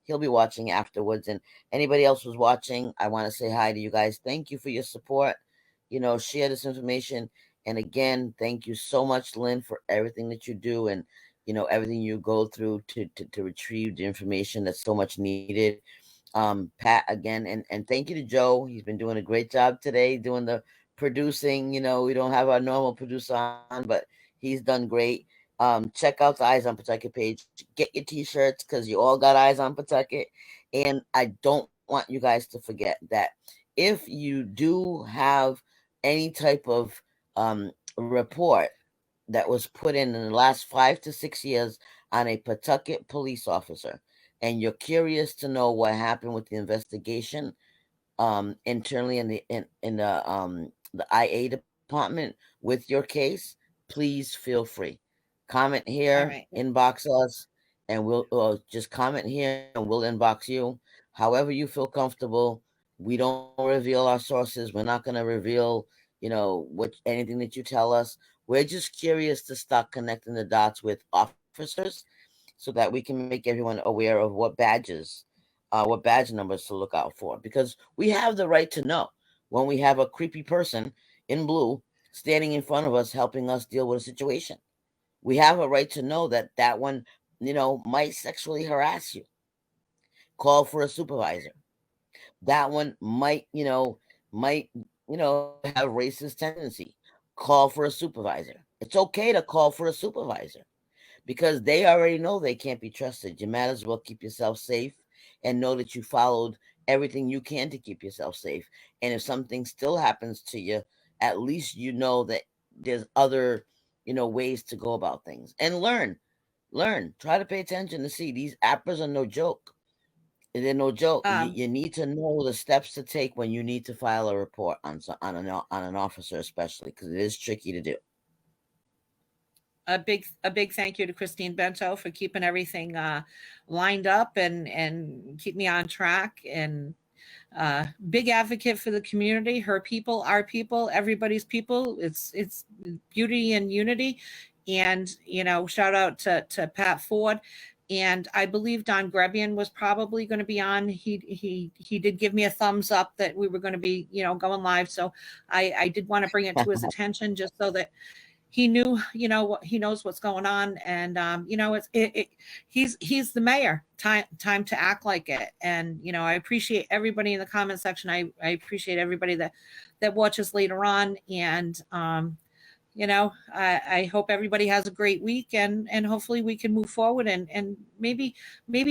he'll be watching afterwards. And anybody else who's watching, I want to say hi to you guys. Thank you for your support. Share this information. And again, thank you so much, Lynn, for everything that you do and everything you go through to retrieve the information that's so much needed. Pat, again, and thank you to Joe. He's been doing a great job today doing the producing. We don't have our normal producer on, but he's done great. Check out the Eyes on Pawtucket page. Get your T-shirts because you all got Eyes on Pawtucket. And I don't want you guys to forget that if you do have any type of report that was put in the last 5 to 6 years on a Pawtucket police officer, and you're curious to know what happened with the investigation internally in the IA department with your case, please feel free. Comment All here, right. inbox us, and we'll just comment here and we'll inbox you. However you feel comfortable. We don't reveal our sources. We're not going to reveal, anything that you tell us. We're just curious to start connecting the dots with officers so that we can make everyone aware of what badge numbers to look out for. Because we have the right to know when we have a creepy person in blue standing in front of us helping us deal with a situation. We have a right to know that that one, might sexually harass you. Call for a supervisor. That one might have racist tendency. Call for a supervisor. It's okay to call for a supervisor because they already know they can't be trusted. You might as well keep yourself safe and know that you followed everything you can to keep yourself safe. And if something still happens to you, at least you know that there's other, ways to go about things and learn. Learn. Try to pay attention to see these appers are no joke. They're no joke. You, Um, you need to know the steps to take when you need to file a report on an officer, especially because it is tricky to do. a big thank you to Christine Bento for keeping everything lined up and keep me on track, and big advocate for the community, her people, our people, everybody's people. It's beauty and unity. And shout out to Pat Ford. And I believe Don Grebian was probably going to be on. He did give me a thumbs up that we were going to be going live. So I did want to bring it to his attention just so that he knew, what he knows what's going on. And he's the mayor. Time to act like it. And I appreciate everybody in the comment section. I appreciate everybody that watches later on. And I hope everybody has a great week, and hopefully we can move forward and maybe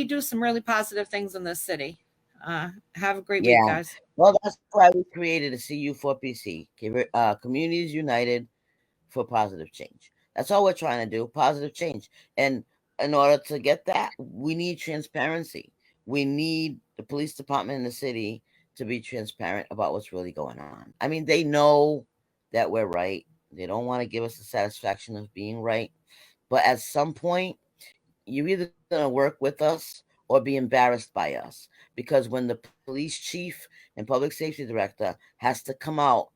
do some really positive things in this city. Have a great week, Yeah. guys. Well, that's why we created a CU4PC, Communities United for Positive Change. That's all we're trying to do, positive change. And in order to get that, we need transparency. We need the police department in the city to be transparent about what's really going on. I mean, they know that we're right. They don't want to give us the satisfaction of being right. But at some point, you're either going to work with us or be embarrassed by us. Because when the police chief and public safety director has to come out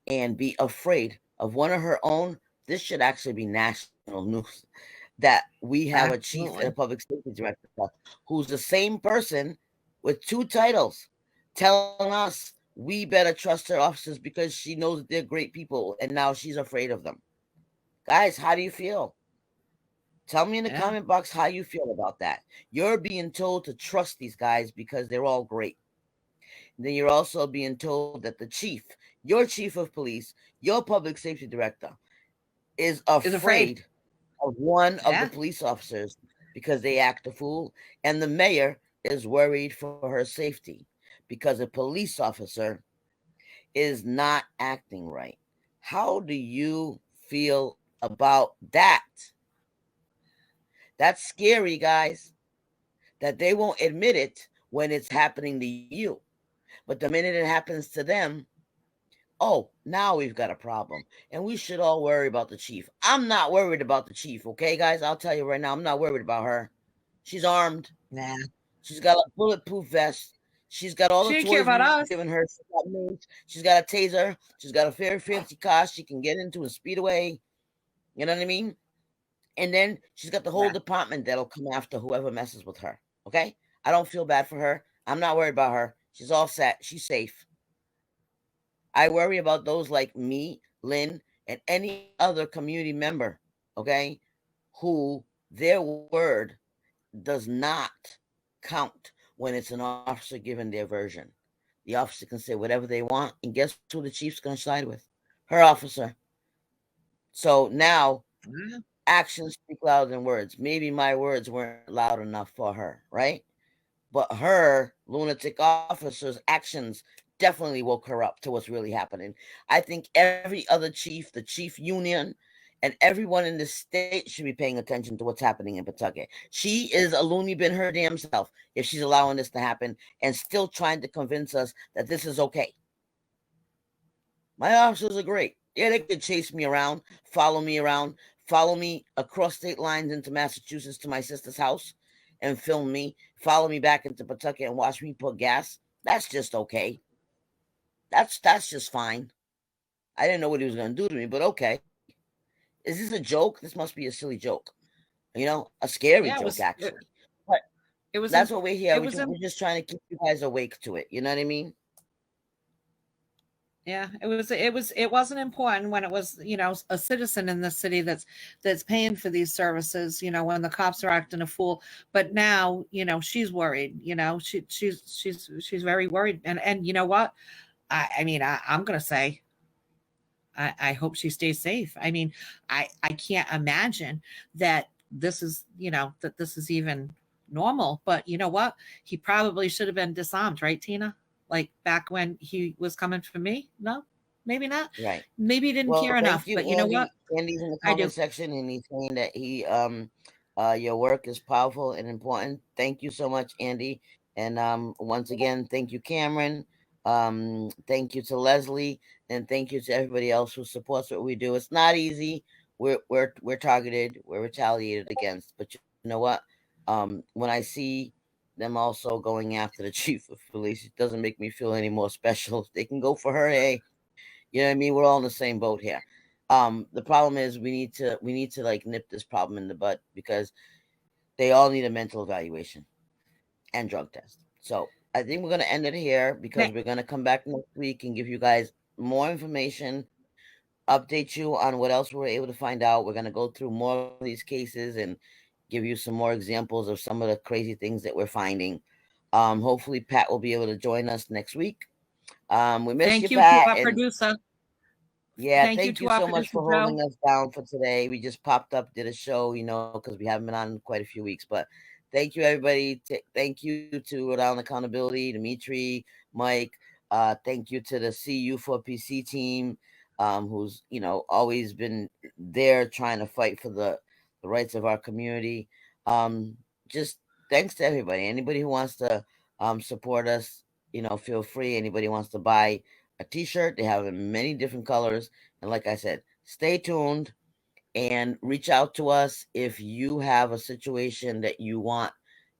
and be afraid of one of her own, this should actually be national news. That we have a chief and a Absolutely. public safety director who's the same person with two titles telling us we better trust her officers because she knows that they're great people and now she's afraid of them. Guys, how do you feel? Tell me in the Yeah. comment box how you feel about that. You're being told to trust these guys because they're all great. Then you're also being told that the chief, your chief of police, your public safety director, is Is afraid. afraid of one of the Yeah. police officers because they act a fool, and the mayor is worried for her safety because a police officer is not acting right. How do you feel about that? That's scary, guys, that they won't admit it when it's happening to you. But the minute it happens to them, oh, now we've got a problem. And we should all worry about the chief. I'm not worried about the chief, okay, guys? I'll tell you right now, I'm not worried about her. She's armed. Nah. She's got a bulletproof vest. She's got all She the didn't care toys about we've given us. her. She's got mace. She's got a taser. She's got a very fancy car she can get into and speed away. You know what I mean? And then she's got the whole Yeah. department that'll come after whoever messes with her. Okay? I don't feel bad for her. I'm not worried about her. She's all set. She's safe. I worry about those like me, Lynn, and any other community member, okay, who their word does not count when it's an officer giving their version. The officer can say whatever they want, and guess who the chief's going to side with? Her officer. So now Yeah. actions speak louder than words. Maybe my words weren't loud enough for her, right? But her lunatic officer's actions definitely woke her up to what's really happening. I think every other chief, the chief union, and everyone in the state should be paying attention to what's happening in Pawtucket. She is a loony bin her damn self if she's allowing this to happen and still trying to convince us that this is okay. My officers are great. Yeah, they could chase me around, follow me across state lines into Massachusetts to my sister's house and film me, follow me back into Pawtucket and watch me put gas. That's just okay. That's just fine. I didn't know what he was going to do to me, but okay. Is this a joke? This must be a silly joke. A scary Yeah. joke actually. But It was that's in. what we're here. It We was just, in. we're just trying to keep you guys awake to it. You know what I mean? Yeah, it wasn't important when it was, a citizen in the city that's paying for these services, when the cops are acting a fool. But now, she's worried, she's very worried. And you know what? I mean, I'm gonna say I hope she stays safe. I mean, I can't imagine that that this is even normal. But you know what? He probably should have been disarmed, right, Tina? Like back when he was coming for me? No, maybe not. Right. Maybe he didn't Well, care thank enough. you, But you know what? Andy. Andy's in the I comment do. section and he's saying that your work is powerful and important. Thank you so much, Andy. And once again, thank you, Cameron. Thank you to Leslie, and thank you to everybody else who supports what we do. It's not easy. We're targeted. We're retaliated against. But you know what? When I see them also going after the chief of police, it doesn't make me feel any more special. They can go for her. Hey, you know what I mean? We're all in the same boat here. The problem is we need to like nip this problem in the bud because they all need a mental evaluation and drug test. So I think we're gonna end it here Ne- because we're gonna come back next week and give you guys more information, update you on what else we're able to find out. We're gonna go through more of these cases and give you some more examples of some of the crazy things that we're finding. Hopefully Pat will be able to join us next week. We miss you, Thank you to Pat, our and producer. yeah, Thank you thank to you our so much producer for Joe. holding us down for today. We just popped up, did a show, because we haven't been on quite a few weeks. But thank you, everybody. Thank you to Rhode Island Accountability, Dimitri, Mike. Thank you to the CU4PC team. who's always been there trying to fight for the rights of our community. Just thanks to everybody. Anybody who wants to support us, feel free. Anybody wants to buy a T-shirt, they have in many different colors. And like I said, stay tuned and reach out to us if you have a situation that you want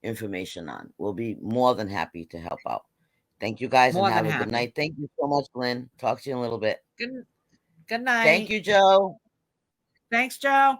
information on. We'll be more than happy to help out. Thank you guys and More than have a good happy. night. Thank you so much, Lynn. Talk to you in a little bit. Good Thank night. you, Joe. Thanks, Joe.